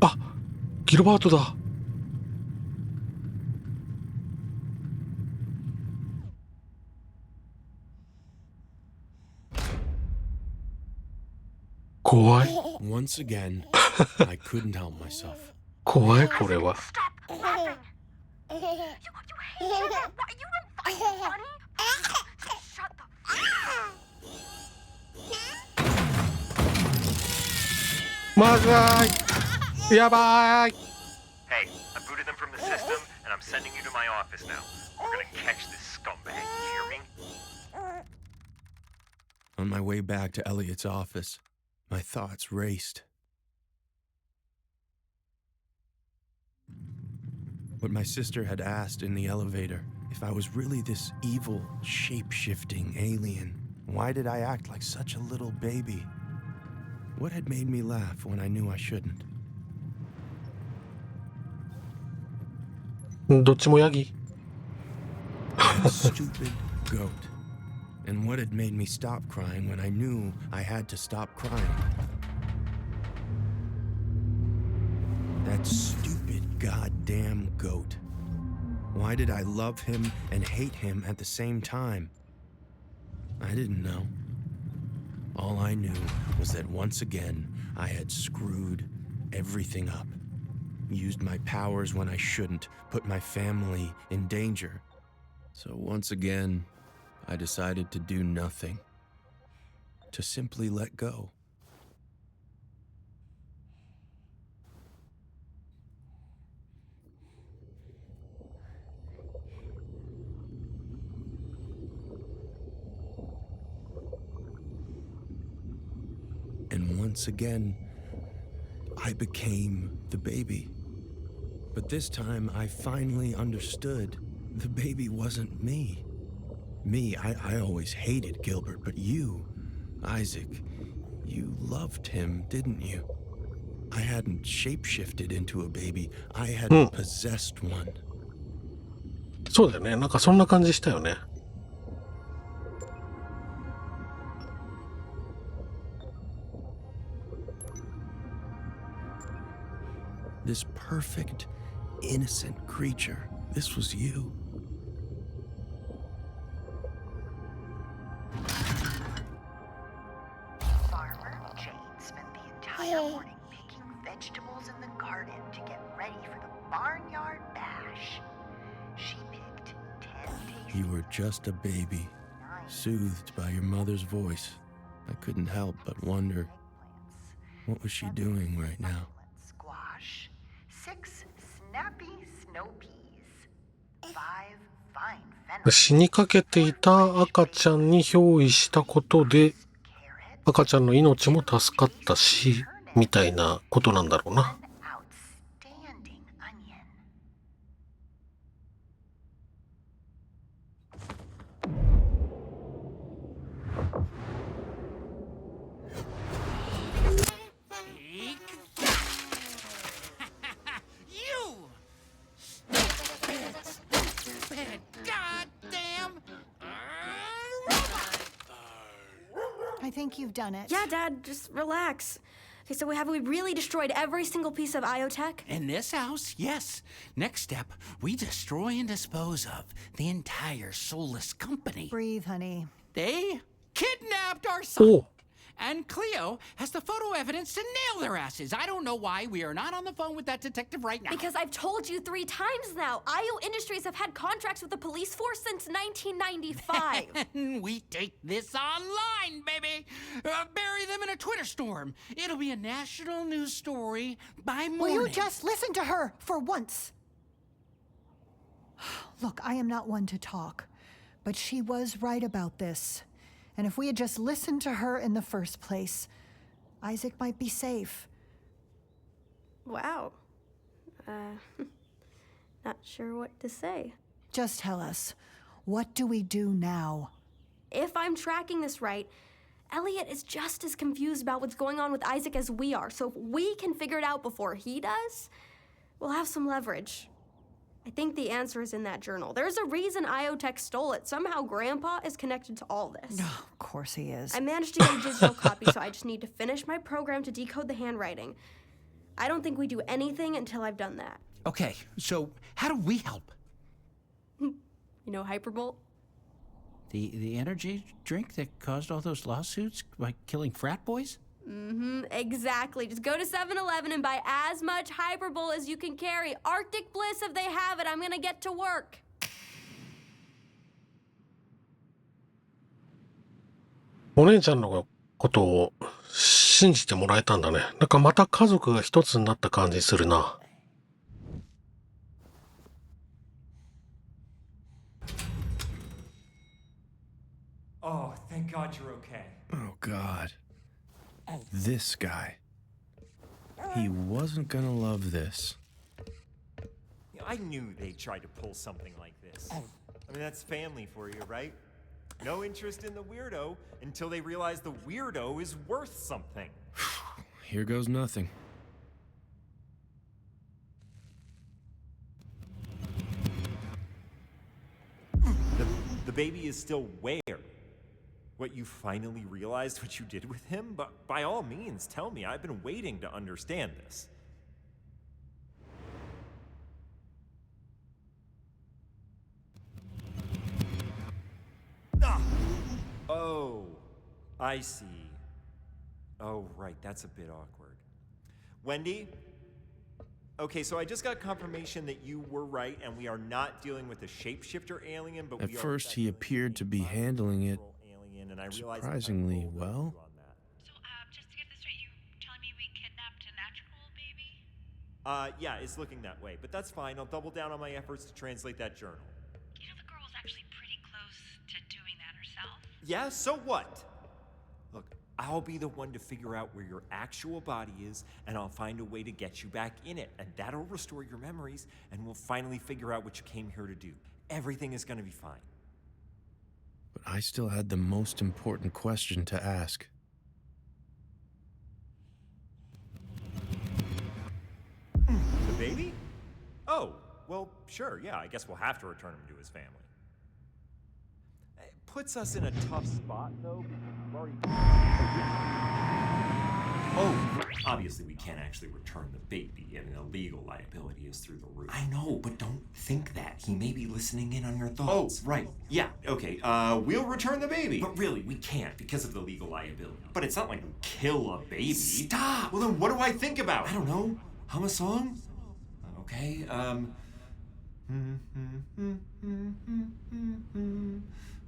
あ、ギルバートだ。怖い。Once again, I couldn't help myself. 怖い、これは。まずい。やばい。Hey, I booted them from the system, and I'm sending you to my office now. We're gonna catch this scumbag, you hear me? On my way back to Elliot's office, my thoughts raced. What my sister had asked in the elevator, if I was really this evil, shape-shifting alien, why did I act like such a little baby? What had made me laugh when I knew I shouldn't? どっちもヤギ。 Stupid goat. And what had made me stop crying when I knew I had to stop crying? That stupid goddamn goat. Why did I love him and hate him at the same time? I didn't know. All I knew was that once again I had screwed everything up. Used my powers when I shouldn't, put my family in danger. So once again, I decided to do nothing. To simply let go. And once again, I became the baby. But this time, I finally understood the baby wasn't me. Me, I always hated Gilbert, but you, Isaac, you loved him, didn't you? I hadn't shapeshifted into a baby. I had possessed one. そうだよね。なんかそんな感じしたよね。This perfect, innocent creature. This was you. Farmer Jane spent the entire morning picking vegetables in the garden to get ready for the barnyard bash. She picked 10 tasty You were just a baby, soothed by your mother's voice. I couldn't help but wonder, what was she doing right now? squash, 6 snappy snow peas, 5 fine fennel, 死にかけていた赤ちゃんに憑依したことで、赤ちゃんの命も助かったし、みたいなことなんだろうな。outstanding onion. You! Stupid goddamn robot! I think you've done it. Yeah, Dad, just relax. Okay, so have we really destroyed every single piece of IoTech? In this house, yes. Next step, we destroy and dispose of the entire soulless company. Breathe, honey. They kidnapped our son. Oh. And Cleo has the photo evidence to nail their asses. I don't know why we are not on the phone with that detective right now. Because I've told you 3 times now. IO Industries have had contracts with the police force since 1995. And we take this online, baby. Bury them in a Twitter storm. It'll be a national news story by morning. Will you just listen to her for once? Look, I am not one to talk, but she was right about this. And if we had just listened to her in the first place, Isaac might be safe. Wow. Not sure what to say. Just tell us, what do we do now? If I'm tracking this right, Elliot is just as confused about what's going on with Isaac as we are, so if we can figure it out before he does, we'll have some leverage. I think the answer is in that journal. There's a reason IoTech stole it. Somehow Grandpa is connected to all this. No, of course he is. I managed to get a digital copy, so I just need to finish my program to decode the handwriting. I don't think we do anything until I've done that. Okay, so how do we help? You know Hyperbolt? The energy drink that caused all those lawsuits by killing frat boys? Exactly. Just go to 7-Eleven and buy as much Hyperbolt as you can carry. Arctic Bliss if they have it. I'm gonna get to work. お姉ちゃんのことを信じてもらえたんだね。なんかまた家族が一つになった感じするな。Oh, thank God you're okay. Oh, God. This guy. He wasn't gonna love this. I knew they'd try to pull something like this. I mean, that's family for you, right? No interest in the weirdo until they realize the weirdo is worth something. Here goes nothing. The baby is still where? What, you finally realized what you did with him? But by all means, tell me. I've been waiting to understand this. Ah! Oh, I see. Oh, right, that's a bit awkward. Wendy? Okay, so I just got confirmation that you were right, and we are not dealing with a shapeshifter alien, but At we are first, he appeared to be handling it alien, and I realized surprisingly well. So, just to get this straight, you telling me we kidnapped an actual baby? Yeah, it's looking that way, but that's fine. I'll double down on my efforts to translate that journal. You know, the girl was actually pretty close to doing that herself. Yeah, so what? Look, I'll be the one to figure out where your actual body is, and I'll find a way to get you back in it, and that'll restore your memories, and we'll finally figure out what you came here to do. Everything is gonna be fine. But I still had the most important question to ask. The baby? Oh, well, sure, yeah, I guess we'll have to return him to his family. It puts us in a tough spot, though, because we've already... Oh, obviously we can't actually return the baby. I mean, the legal liability is through the roof. I know, but don't think that. He may be listening in on your thoughts. Oh, right. Yeah, okay. We'll return the baby. But really, we can't because of the legal liability. But it's not like we kill a baby. Stop! Well, then what do I think about? I don't know. Hum a song? Okay,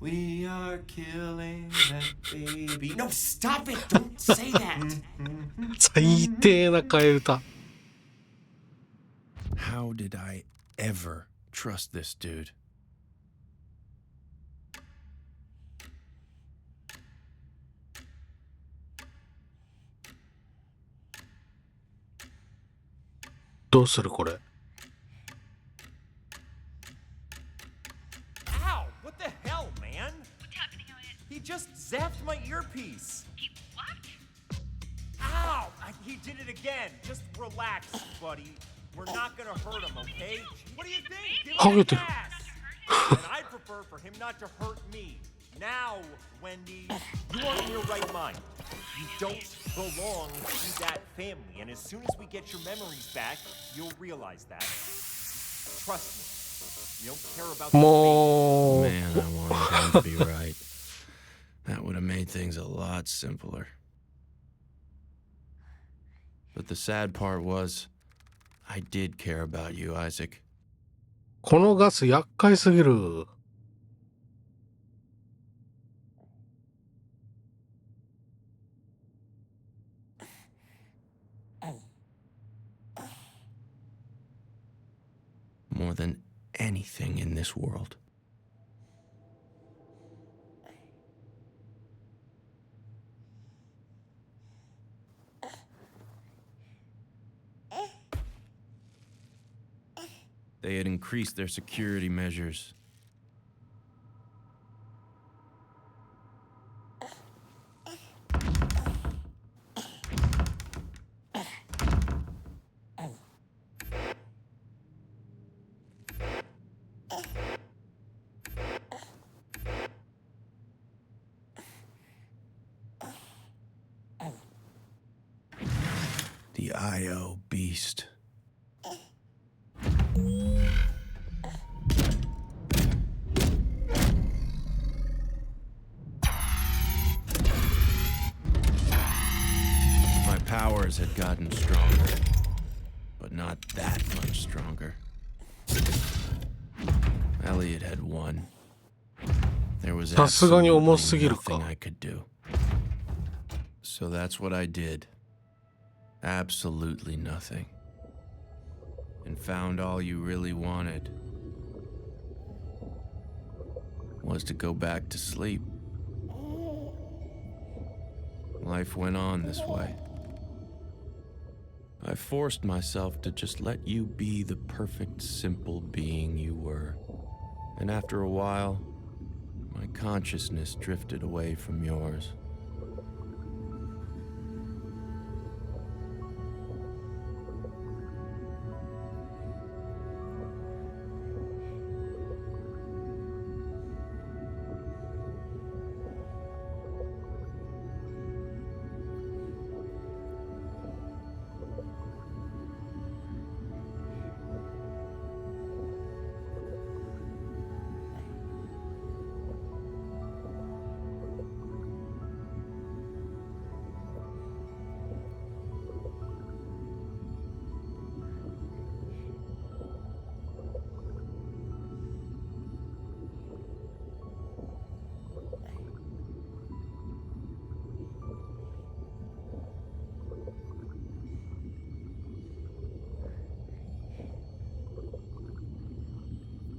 We are killing that baby. No, stop it! Don't say that! 最低な替え歌。 How did I ever trust this dude?「どうするこれ」 Ow! What the hell, man? What's happening, Elliot? He just zapped my earpiece. He what? Ow! He did it again. Just relax, buddy. We're not gonna hurt him, okay? What do you think? Give How me you a do? pass. And I'd prefer for him not to hurt me. Now, Wendy, you are in your right mind. You don't belong to that family, and as soon as we get your memories back, you'll realize that. Trust me. You don't care about theもう Man, I wanted him to be right. That would have made things a lot simpler. But the sad part was, I did care about you, Isaac. このガス厄介すぎる。 More than anything in this world. They had increased their security measures. The IO beast. My powers had gotten stronger, but not that much stronger. Elliot had won. There was さすがに absolutely 重すぎる nothing か。 I could do. So that's what I did. Absolutely nothing. And found all you really wanted was to go back to sleep. Life went on this way. I forced myself to just let you be the perfect, simple being you were. And after a while, my consciousness drifted away from yours.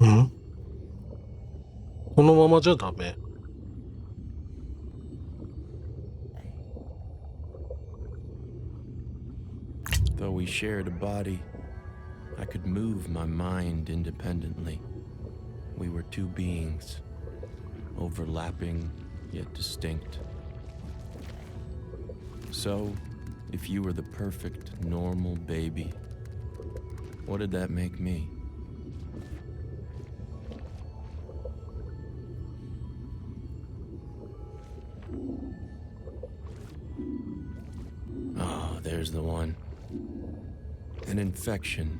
ん？このままじゃダメ。Though we shared a body, I could move my mind independently. We were two beings, overlapping yet distinct. So, if you were the perfect, normal baby, what did that make me? Oh, there's the one. An infection,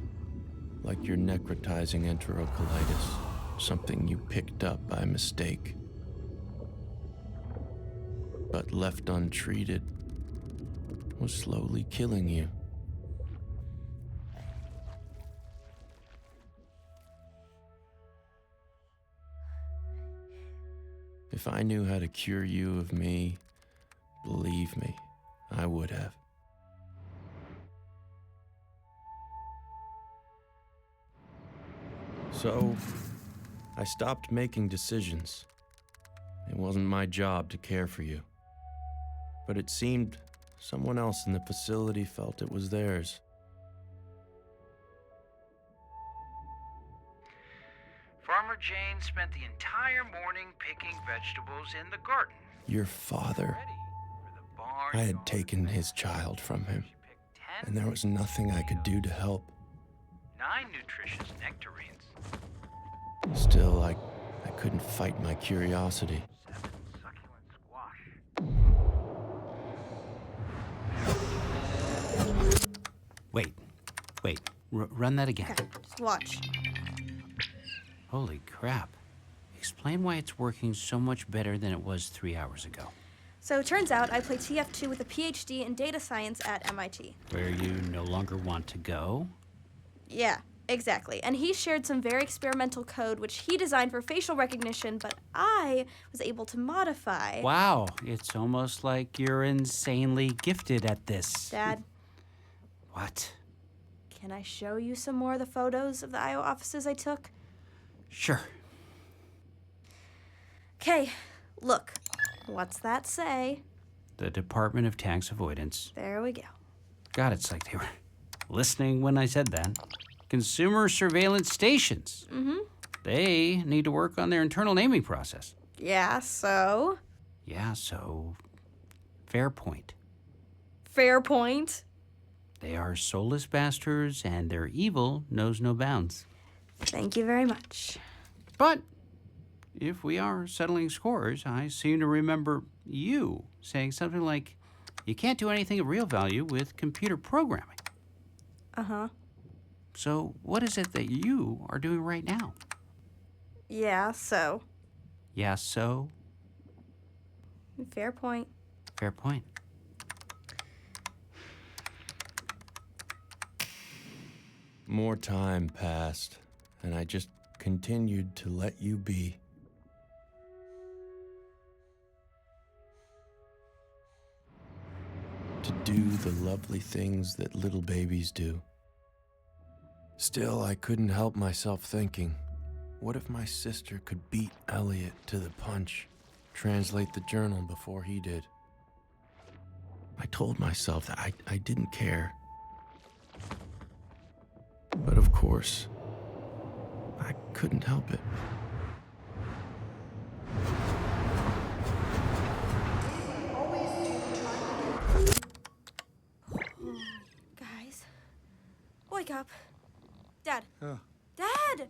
like your necrotizing enterocolitis, something you picked up by mistake. But left untreated, was slowly killing you. If I knew how to cure you of me, believe me, I would have. So, I stopped making decisions. It wasn't my job to care for you. But it seemed someone else in the facility felt it was theirs. Farmer Jane spent the entire morning picking vegetables in the garden. Your father. I had taken his child from him, and there was nothing I could do to help. 9 nutritious nectarines. Still, I couldn't fight my curiosity. 7 succulent squash. Wait. Run that again. Okay, just watch. Holy crap. Explain why it's working so much better than it was 3 hours ago. So it turns out I play TF2 with a PhD in data science at MIT. Where you no longer want to go? Yeah, exactly. And he shared some very experimental code which he designed for facial recognition, but I was able to modify. Wow, it's almost like you're insanely gifted at this. Dad, What? can I show you some more of the photos of the IO offices I took? Sure. Okay, look. What's that say? The Department of Tax Avoidance. There we go. God, it's like they were listening when I said that. Consumer surveillance stations. Mm-hmm. They need to work on their internal naming process. Yeah, so? Yeah, so fair point. Fair point. They are soulless bastards, and their evil knows no bounds. Thank you very much. But if we are settling scores, I seem to remember you saying something like, You can't do anything of real value with computer programming. Uh-huh. So what is it that you are doing right now? Yeah, so. Yeah, so? Fair point. Fair point. More time passed, and I just continued to let you be. To do the lovely things that little babies do. Still, I couldn't help myself thinking, what if my sister could beat Elliot to the punch, translate the journal before he did? I told myself that I didn't care. But of course, I couldn't help it. Guys, wake up. Dad. Uh. Dad!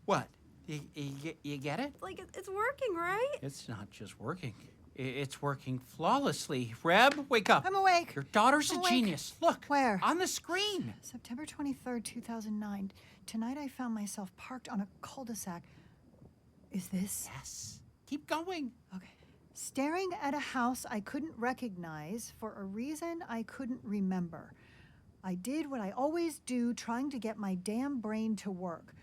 What? You get it? Like, it's working, right? It's not just working. It's working flawlessly. Reb, wake up. I'm awake. Your daughter's I'm a awake. genius. Look. Where? On the screen. September 23rd, 2009. Tonight I found myself parked on a cul-de-sac. Is this? Yes. Keep going. Okay. Staring at a house I couldn't recognize for a reason I couldn't remember. I did what I always do, trying to get my damn brain to work.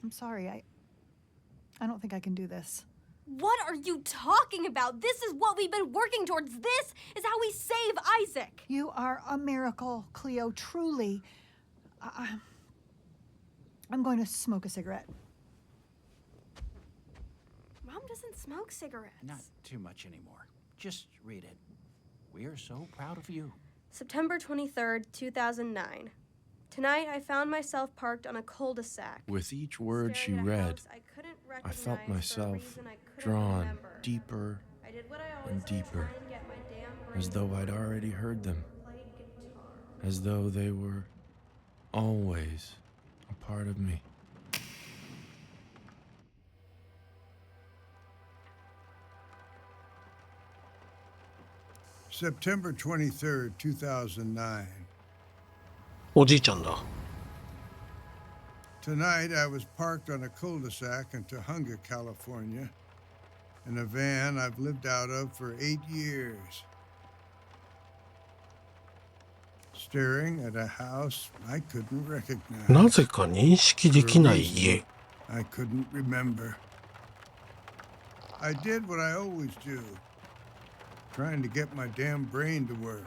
I'm sorry. I don't think I can do this. What are you talking about? This is what we've been working towards. This is how we save Isaac. You are a miracle, Cleo, truly. I'm going to smoke a cigarette. Mom doesn't smoke cigarettes. Not too much anymore. Just read it. We are so proud of you. September 23rd, 2009. Tonight, I found myself parked on a cul-de-sac. With each word she Staring at a read, house I couldn't I felt recognize for a myself reason I couldn't drawn remember. deeper I did what I and always do, deeper, try and get my damn brain as though I'd already heard them, played guitar. as though they were always a part of me. September 23rd, 2009. おじいちゃんだ。 Tonight, I was parked on a cul-de-sac in Tujunga, California, in a van I've lived out of for 8 years. Staring at a house I couldn't recognize. なぜか認識できない家。 I couldn't remember. I did what I always do, trying to get my damn brain to work.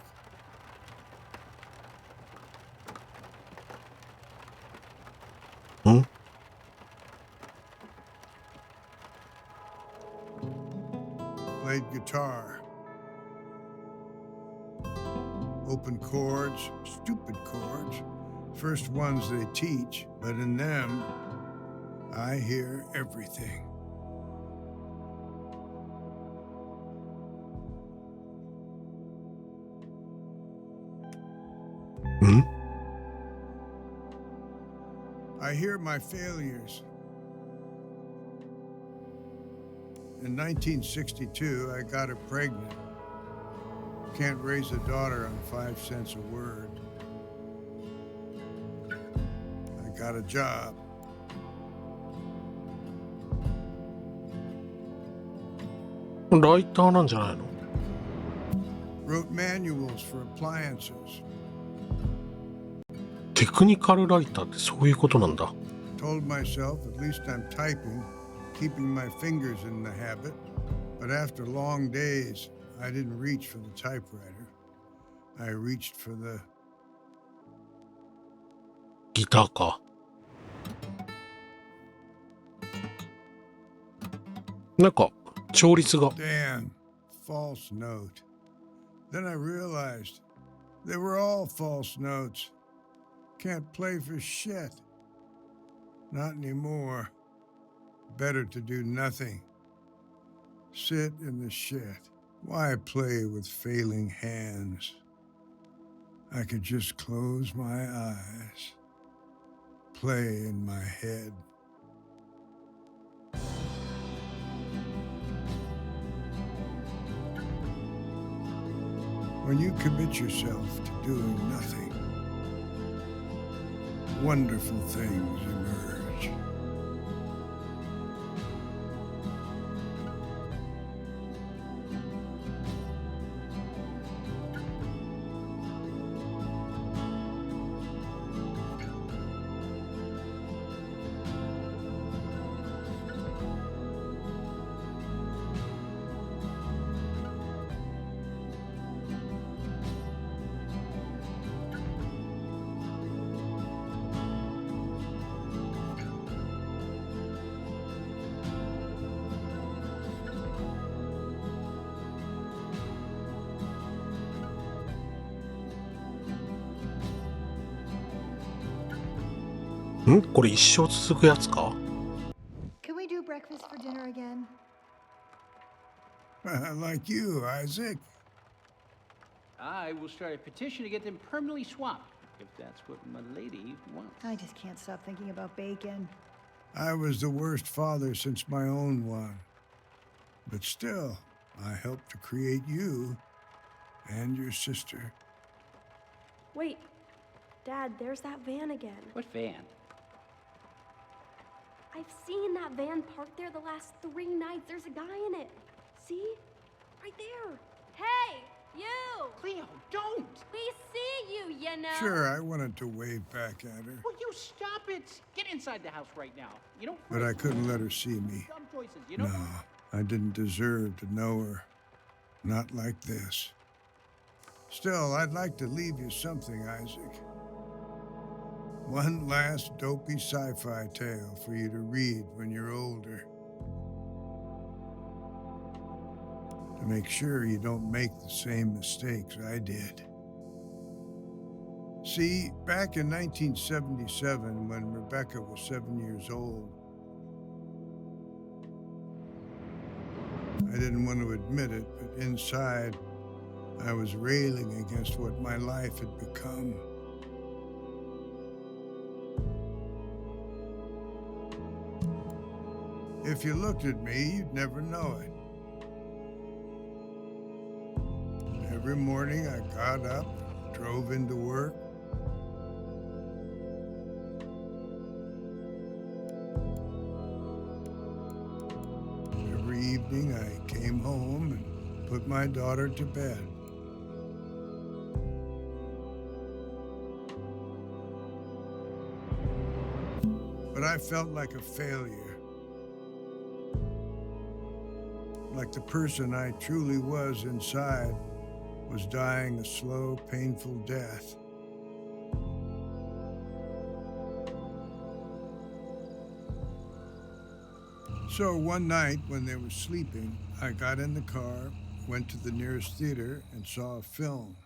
Played guitar. Open chords, stupid chords. First ones they teach, but in them, I hear everything. I hear my failures. In 1962, I got her pregnant. Can't raise a daughter on 5 cents a word. I got a job. Writer なんじゃないの? Wrote manuals for appliances. テクニカルライターってそういうことなんだ。 Told myself at least I'm typing, keeping my fingers in the habit. But after long days, I didn't reach for the typewriter. I reached for the ギターか。なんか調律が。 damn false note. Then I realized they were all false notes. Can't play for shit. Not anymore. Better to do nothing. Sit in the shit. Why play with failing hands? I could just close my eyes. Play in my head. When you commit yourself to doing nothing, wonderful things emerge. ?これ一生続くやつか？ Can we do breakfast for dinner again? Like you, Isaac. I will start a petition to get them permanently swapped, if that's what my lady wants. I just can't stop thinking about bacon. I was the worst father since my own one. But still, I helped to create you and your sister. Wait, Dad, there's that van again. What van? I've seen that van parked there the last 3 nights. There's a guy in it. See? Right there. Hey, you! Cleo, don't! We see you, you know. Sure, I wanted to wave back at her, Will you stop it? Get inside the house right now. You don't. but I couldn't let her see me. Dumb choices, you know. No, I didn't deserve to know her. Not like this. Still, I'd like to leave you something, Isaac. One last dopey sci-fi tale for you to read when you're older. To make sure you don't make the same mistakes I did. See, back in 1977, when Rebecca was 7 years old, I didn't want to admit it, but inside, I was railing against what my life had become. If you looked at me, you'd never know it. Every morning I got up, drove into work. Every evening I came home and put my daughter to bed. But I felt like a failure. Like the person I truly was inside was dying a slow, painful death. So one night when they were sleeping, I got in the car, went to the nearest theater, and saw a film.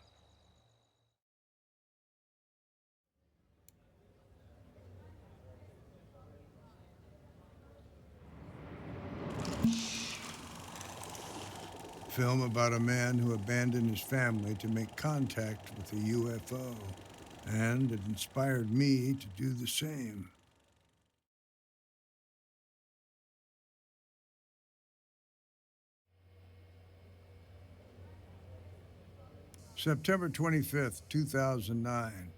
Film about a man who abandoned his family to make contact with a UFO, and it inspired me to do the same. September 25th, 2009.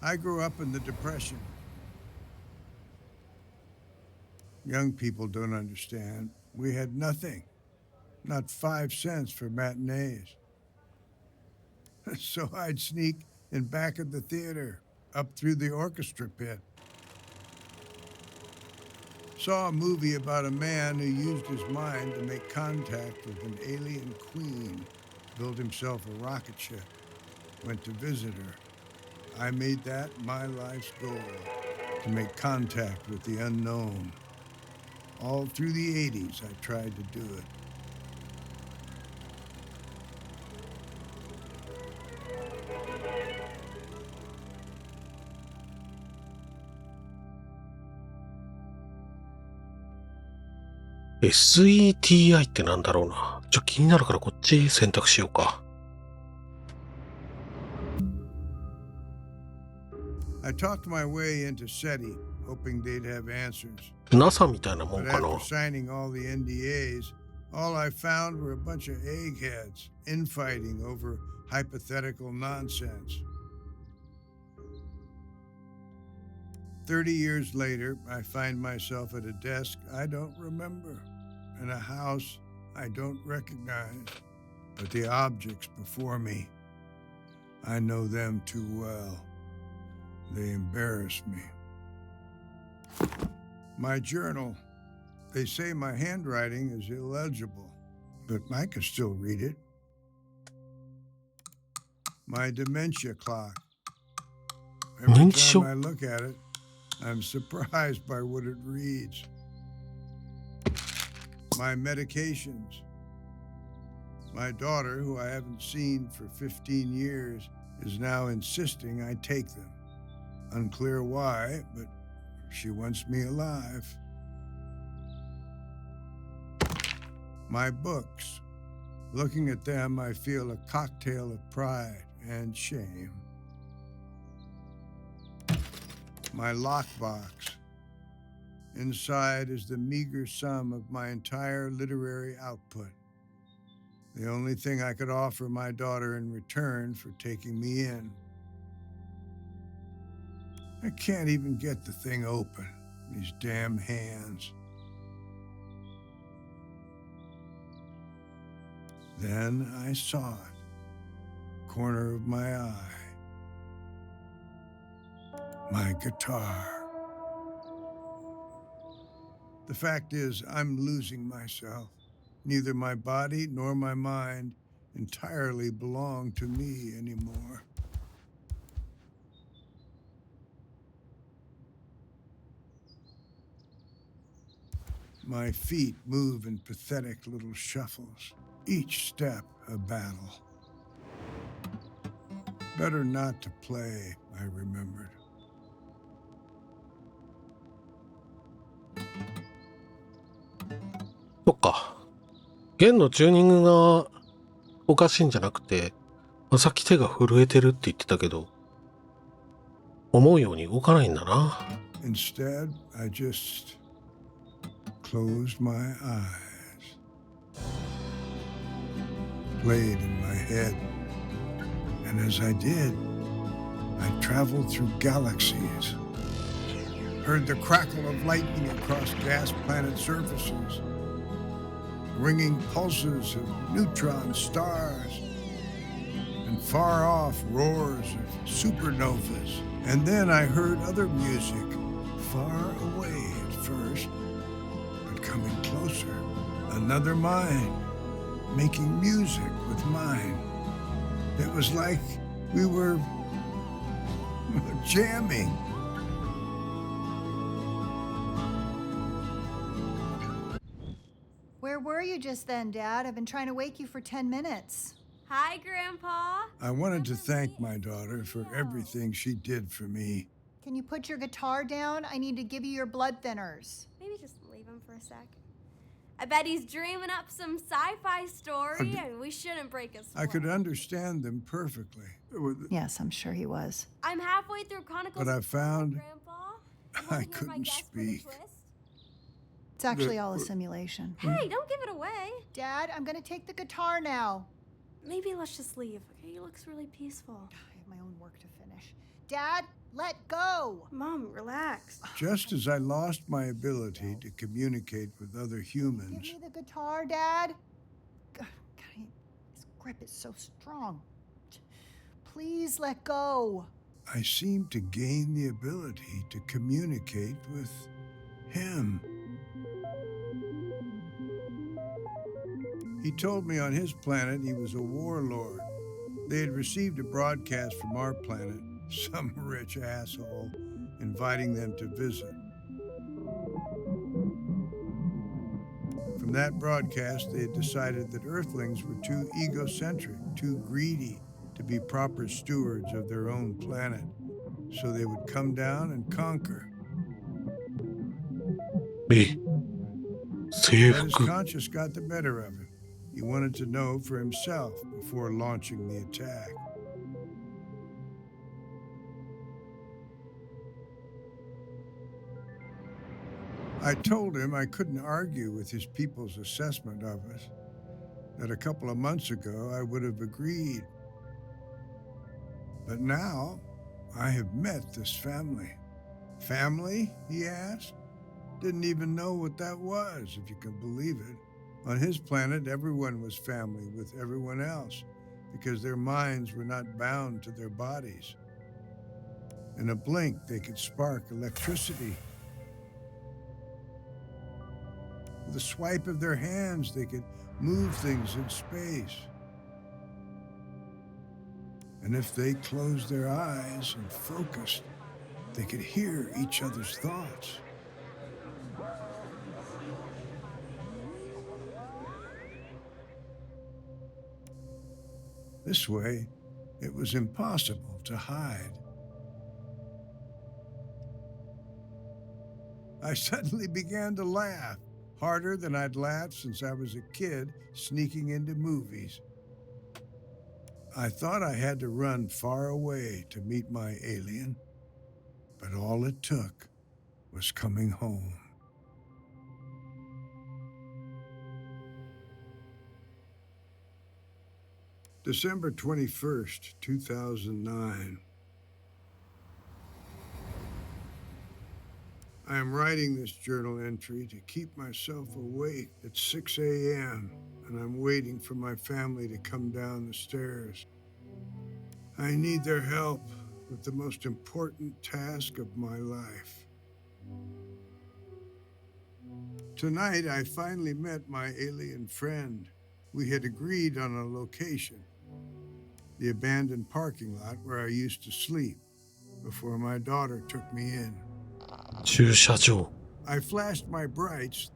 I grew up in the Depression. Young people don't understand. We had nothing. Not 5 cents for matinees. So I'd sneak in back of the theater, up through the orchestra pit. Saw a movie about a man who used his mind to make contact with an alien queen, built himself a rocket ship, went to visit her. I made that my life's goal, to make contact with the unknown. All through the 80s, I tried to do it. SETI ってなんだろうな。気になるからこっち選択しようか。I talked my way into SETI, hoping they'd have answers. NASA みたいなもん But かな。 after signing all the NDAs, All I found were a bunch of eggheads infighting over hypothetical nonsense. 30 years later, I find myself at a desk I don't remember, in a house I don't recognize, but the objects before me, I know them too well. They embarrass me. My journal, they say my handwriting is illegible, but I can still read it. My dementia clock. Every time I look at it, I'm surprised by what it reads. My medications. My daughter, who I haven't seen for 15 years, is now insisting I take them. Unclear why, but she wants me alive. My books. Looking at them, I feel a cocktail of pride and shame. My lockbox. Inside is the meager sum of my entire literary output. The only thing I could offer my daughter in return for taking me in. I can't even get the thing open, these damn hands. Then I saw it, corner of my eye. My guitar. The fact is, I'm losing myself. Neither my body nor my mind entirely belong to me anymore. My feet move in pathetic little shuffles, each step a battle. Better not to play, I remembered.そっか。弦のチューニングがおかしいんじゃなくて、さっき手が震えてるって言ってたけど、思うように動かないんだな。Instead, I just closed my eyes, played in my head, and as I did, I traveled through galaxies, heard the crackle of lightning across gas planet surfaces, ringing pulses of neutron stars, and far off roars of supernovas. And then I heard other music, far away at first, but coming closer. Another mind, making music with mine. It was like we were jamming. Where were you just then, Dad? I've been trying to wake you for 10 minutes. Hi, Grandpa. I wanted to thank my daughter for everything she did for me. Can you put your guitar down? I need to give you your blood thinners. Maybe just leave him for a sec. I bet he's dreaming up some sci-fi story. We shouldn't break his flow. I could understand them perfectly. Yes, I'm sure he was. I'm halfway through Chronicles But I of found Grandpa. I couldn't speak. It's actually all a simulation. Hey, don't give it away. Dad, I'm gonna take the guitar now. Maybe let's just leave, okay? He looks really peaceful. I have my own work to finish. Dad, let go! Mom, relax. Just as I lost my ability to communicate with other humans, Give me the guitar, Dad. God, his grip is so strong. Please let go. I seemed to gain the ability to communicate with him. He told me on his planet he was a warlord. They had received a broadcast from our planet, some rich asshole, inviting them to visit. From that broadcast, they had decided that Earthlings were too egocentric, too greedy to be proper stewards of their own planet, so they would come down and conquer. But his conscience got the better of him. He wanted to know for himself before launching the attack. I told him I couldn't argue with his people's assessment of us, that a couple of months ago I would have agreed. But now I have met this family. Family? He asked. Didn't even know what that was, if you can believe it. On his planet, everyone was family with everyone else because their minds were not bound to their bodies. In a blink, they could spark electricity. With a swipe of their hands, they could move things in space. And if they closed their eyes and focused, they could hear each other's thoughts. This way, it was impossible to hide. I suddenly began to laugh, harder than I'd laughed since I was a kid sneaking into movies. I thought I had to run far away to meet my alien, but all it took was coming home. December 21st, 2009. I am writing this journal entry to keep myself awake at 6 a.m., and I'm waiting for my family to come down the stairs. I need their help with the most important task of my life. Tonight, I finally met my alien friend. We had agreed on a location, the abandoned parking lot where I used to sleep before my daughter took me in. 駐車場 I flashed my brights.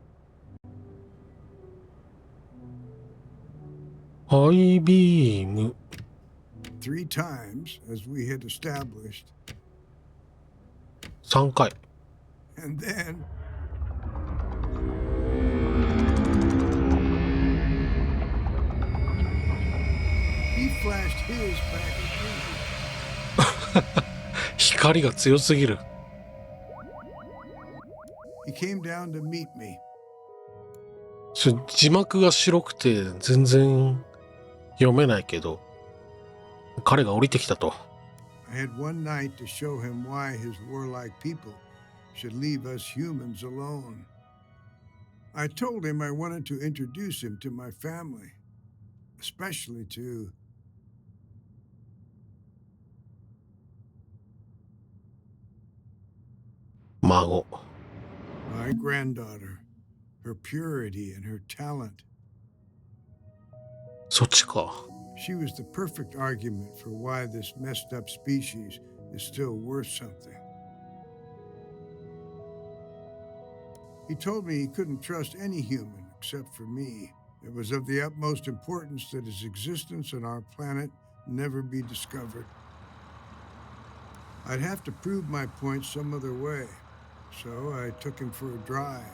ハイビーム 3 times, as we had established. 3回 And then he flashed his back at me. 光が強すぎる He came down to meet me. 字幕が白くて全然読めないけど彼が降りてきたと I had one night to show him why his warlike people should leave us humans alone. I told him I wanted to introduce him to my family, especially to孫 my granddaughter, her purity and her talent. そっちか She was the perfect argument for why this messed up species is still worth something. He told me he couldn't trust any human except for me. It was of the utmost importance that his existence on our planet never be discovered. I'd have to prove my point some other way, so I took him for a drive.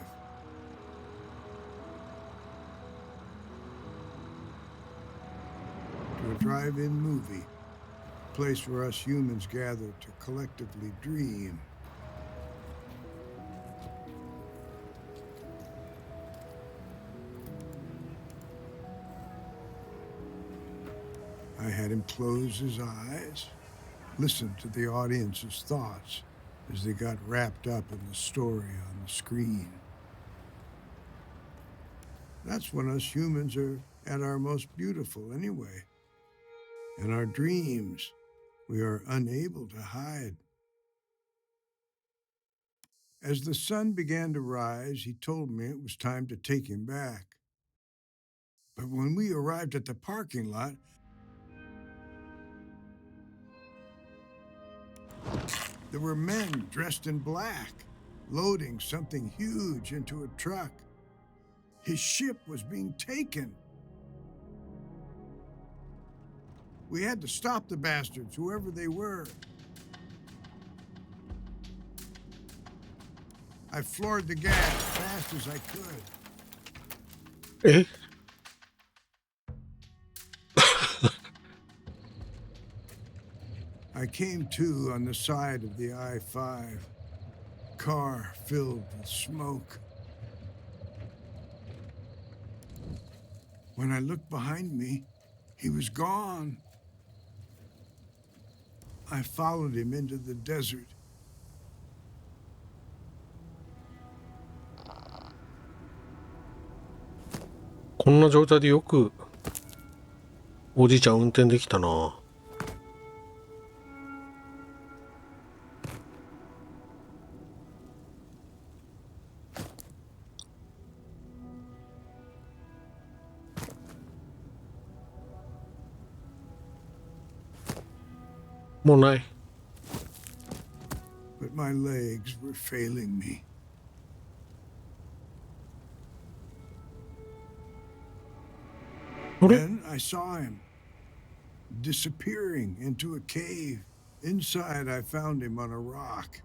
To a drive-in movie, a place where us humans gather to collectively dream. I had him close his eyes, listen to the audience's thoughts as they got wrapped up in the story on the screen. That's when us humans are at our most beautiful anyway. In our dreams, we are unable to hide. As the sun began to rise, he told me it was time to take him back. But when we arrived at the parking lot, there were men dressed in black, loading something huge into a truck. His ship was being taken. We had to stop the bastards, whoever they were. I floored the gas as fast as I could. Eh? I came to on the side of the I-5, car filled with smoke. When I looked behind me, he was gone. I followed him into the desert. こんな状態でよくおじいちゃん運転できたな。もうない。But my legs were failing me. Then I saw him disappearing into a cave. Inside, I found him on a rock.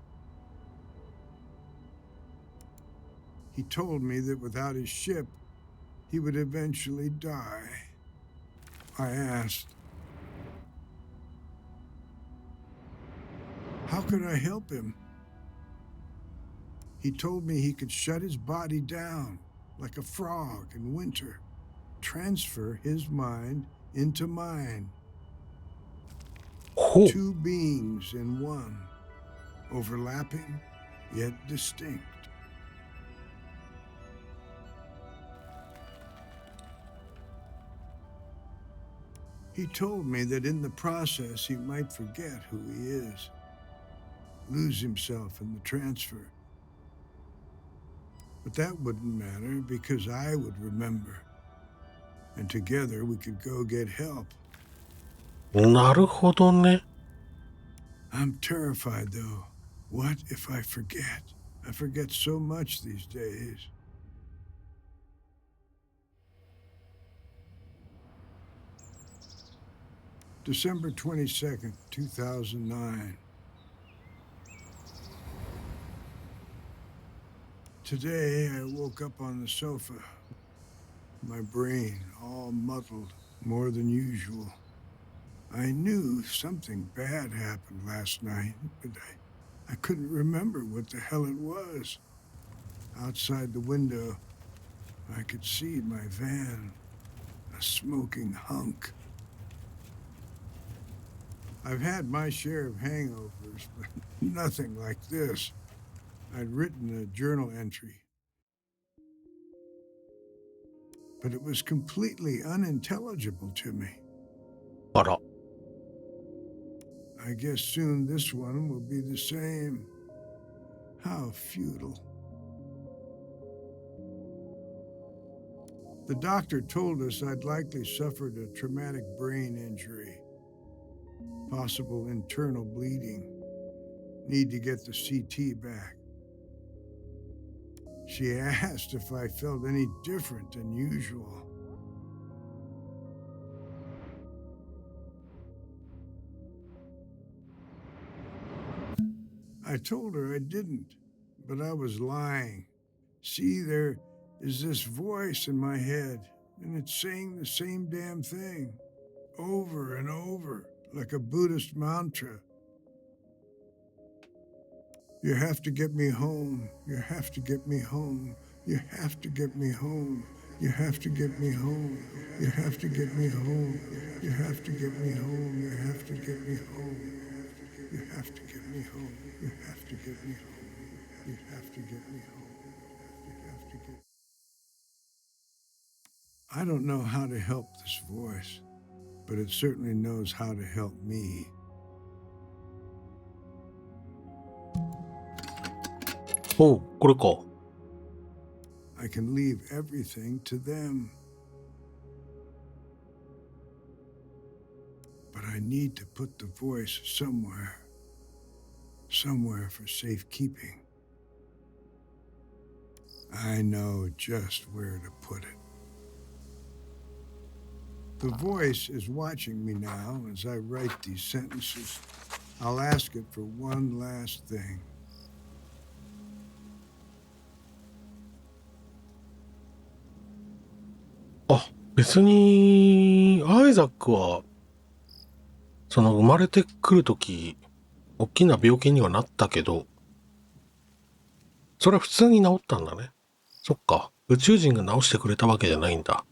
He told me that without his ship, he would eventually die. I asked, how could I help him? He told me he could shut his body down like a frog in winter, transfer his mind into mine. Two beings in one, overlapping yet distinct. He told me that in the process he might forget who he is, lose himself in the transfer. But that wouldn't matter because I would remember, and together we could go get help. なるほどね。I'm terrified though. What if I forget? I forget so much these days. December 22nd, 2009. Today I woke up on the sofa, my brain all muddled more than usual. I knew something bad happened last night, but I couldn't remember what the hell it was. Outside the window, I could see my van, a smoking hunk. I've had my share of hangovers, but nothing like this. I'd written a journal entry, but it was completely unintelligible to me. あら。I guess soon this one will be the same. How futile. The doctor told us I'd likely suffered a traumatic brain injury, possible internal bleeding, need to get the CT back. She asked if I felt any different than usual. I told her I didn't, but I was lying. See, there is this voice in my head, and it's saying the same damn thing, over and over, like a Buddhist mantra. You have to get me home. You have to get me home. You have to get me home. You have to get me home. You have to get me home. You have to get me home. You have to get me home. You have to get me home. You have to get me home. You have to get me home. You have to get. I don't know how to help this voice, but it certainly knows how to help me. おう、これか。I can leave everything to them. But I need to put the voice somewhere. Somewhere for safekeeping. I know just where to put it. The voice is watching me now as I write these sentences. I'll ask it for one last thing. あ、別に、アイザックは、その生まれてくるとき、大きな病気にはなったけど、それは普通に治ったんだね。そっか。宇宙人が治してくれたわけじゃないんだ。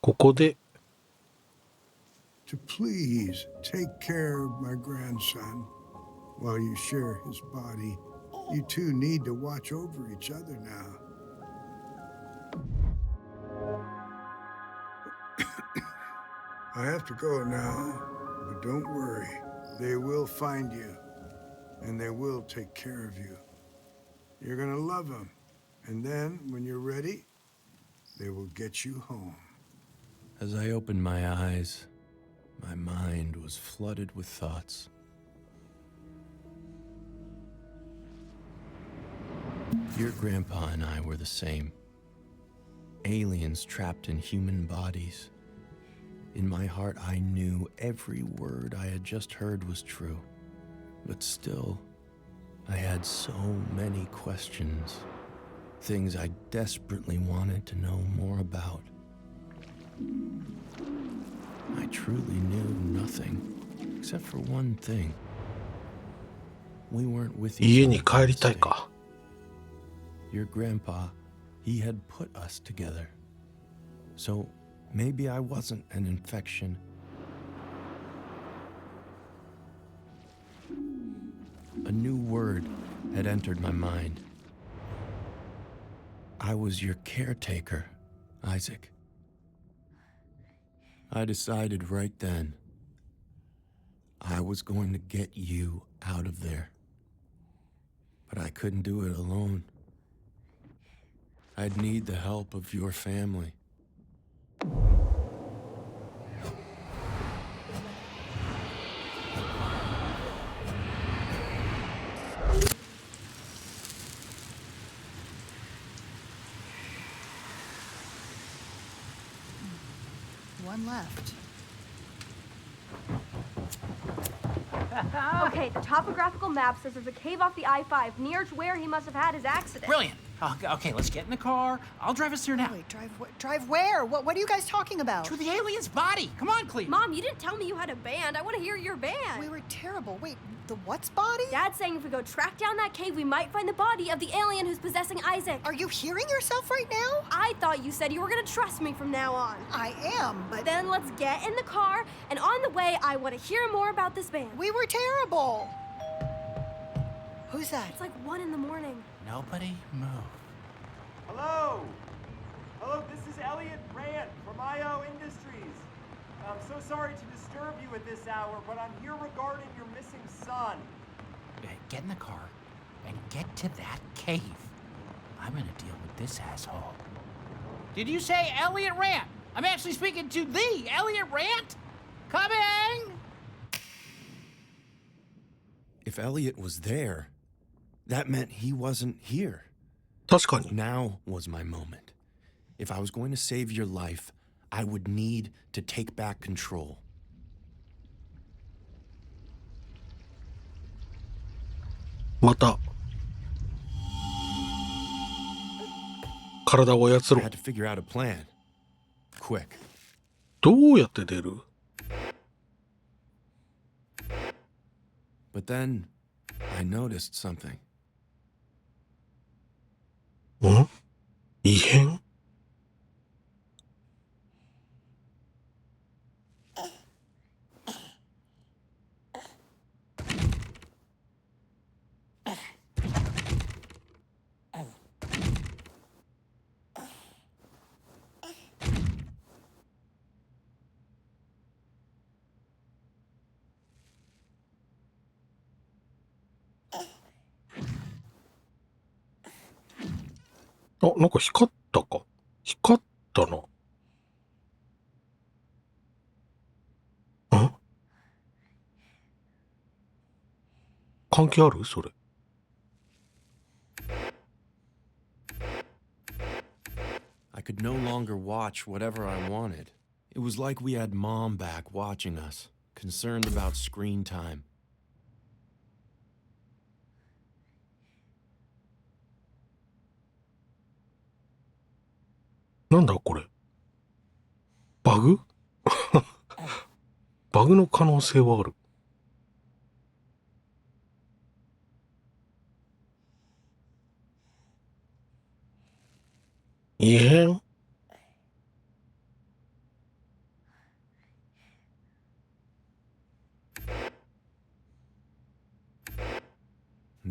ここで to please take care of my grandson while you share his body. You two need to watch over each other now. I have to go now, but don't worry. They will find you, and they will take care of you. You're gonna love them, and then, when you're ready, they will get you home. As I opened my eyes, my mind was flooded with thoughts. Your grandpa and I were the same. Aliens trapped in human bodies. In my heart, I knew every word I had just heard was true. But still, I had so many questions. Things I desperately wanted to know more about. I truly knew nothing, except for one thing. We weren't with each other. 家に帰りたいか。 Your grandpa, he had put us together. So maybe I wasn't an infection. A new word had entered my mind. I was your caretaker, Isaac. I decided right then I was going to get you out of there. But I couldn't do it alone. I'd need the help of your family. One left. Okay, the topographical map says there's a cave off the I-5 near to where he must have had his accident. Brilliant. Okay, let's get in the car. I'll drive us there now. Wait, drive where? What are you guys talking about? To the alien's body. Come on, Cleve. Mom, you didn't tell me you had a band. I want to hear your band. We were terrible. Wait, the what's body? Dad's saying if we go track down that cave, we might find the body of the alien who's possessing Isaac. Are you hearing yourself right now? I thought you said you were going to trust me from now on. I am, but... Then let's get in the car, and on the way, I want to hear more about this band. We were terrible. Who's that? It's like 1 in the morning. Nobody move. Hello! Hello, this is Elliot Rand from IO Industries. I'm so sorry to disturb you at this hour, but I'm here regarding your missing son. Get in the car and get to that cave. I'm gonna deal with this asshole. Did you say Elliot Rand? I'm actually speaking to the Elliot Rand? Coming! If Elliot was there, that meant he wasn't here. 確かに。 Now was my moment. If I was going to save your life, I would need to take back control. また。体を操 I ろ had to figure out a plan. Quick. どうやって出る But then I noticed something. ん異変 あ、なんか光ったか。光ったな。ん関係あるそれ。I could no longer watch whatever I wanted. It was like we had Mom back watching us, concerned about screen time. なんだこれ。バグバグの可能性はある。異変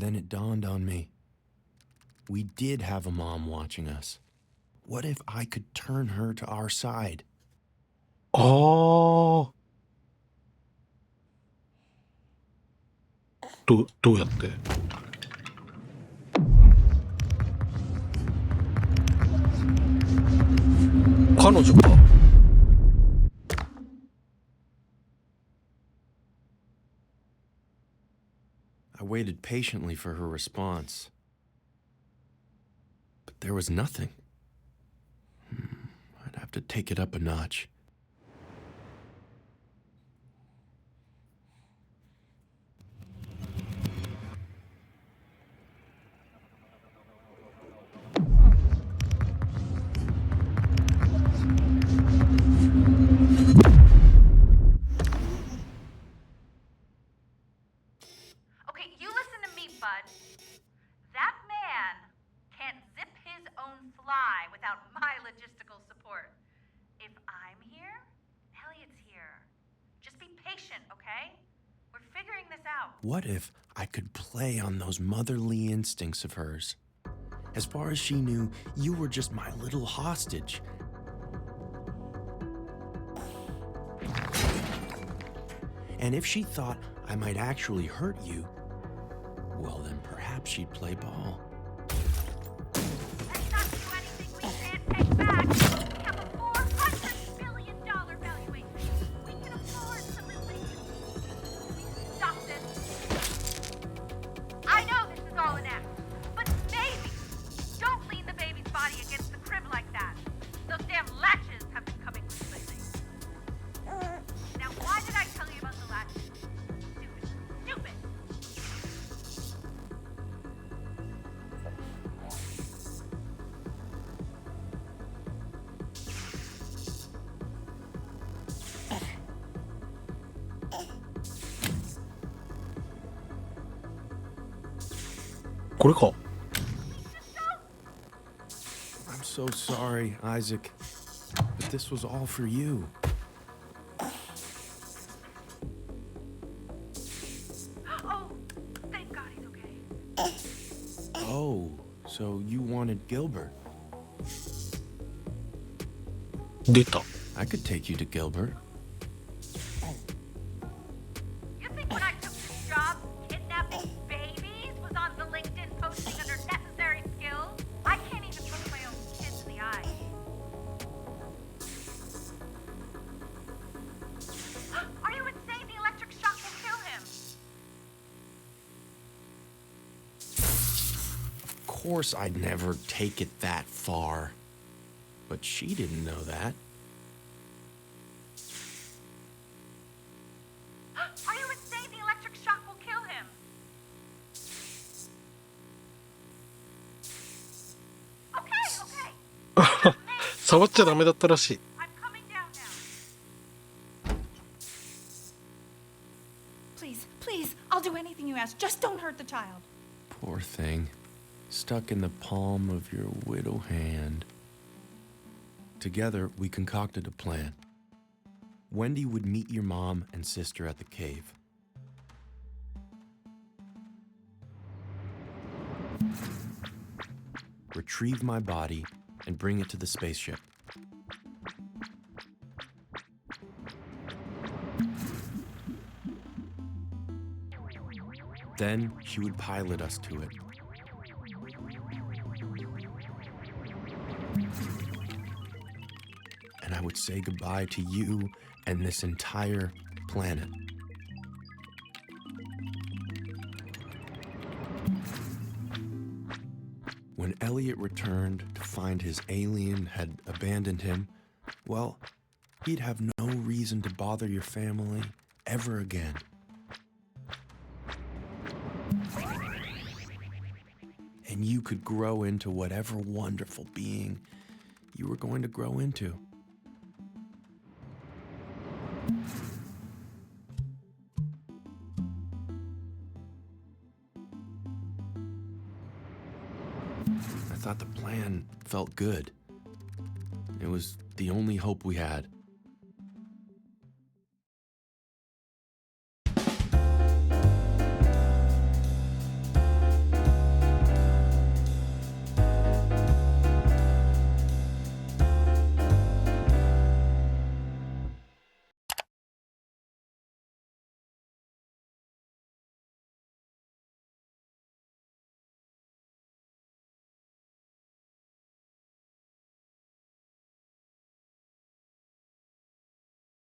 Then it dawned on me. We did have a mom watching us. What if I could turn her to our side? ああ。どうやって？彼女か。I waited patiently for her response. But there was nothing. I'd have to take it up a notch. Okay, you listen to me, bud. That man can't zip his own fly without my logistical support. If I'm here, Elliot's here. Just be patient, okay? We're figuring this out. What if I could play on those motherly instincts of hers? As far as she knew, you were just my little hostage. And if she thought I might actually hurt you, well, then perhaps she'd play ball. Let's not do anything we can't take back. We have a $400 million valuation. We can afford to release. Stop this. I know this is all an act, but maybe don't lean the baby's body against the crib like that. Those damn latches have been coming loose lately. Now, why did I tell you about the latches? Stupid.これか。I'm so sorry, Isaac. But this was all for you. Oh, thank God he's okay. Oh, so you wanted Gilbert. 出た。 I could take you to Gilbert. You think when I took this job, kidnapping babies was on the LinkedIn posting under necessary skills? I can't even look my own kids in the eye. Are you insane? The electric shock will kill him. Of course I'd never take it that far. But she didn't know that. Are you insane? The electric shock will kill him. Okay. 触っちゃダメだったらしい。I'm coming down now. Please, I'll do anything you ask. Just don't hurt the child. Poor thing. Stuck in the palm of your widow hand. Together, we concocted a plan. Wendy would meet your mom and sister at the cave. Retrieve my body and bring it to the spaceship. Then she would pilot us to it. And I would say goodbye to you and this entire planet. When Elliot returned to find his alien had abandoned him, well, he'd have no reason to bother your family ever again. And you could grow into whatever wonderful being you were going to grow into. I thought the plan felt good. It was the only hope we had.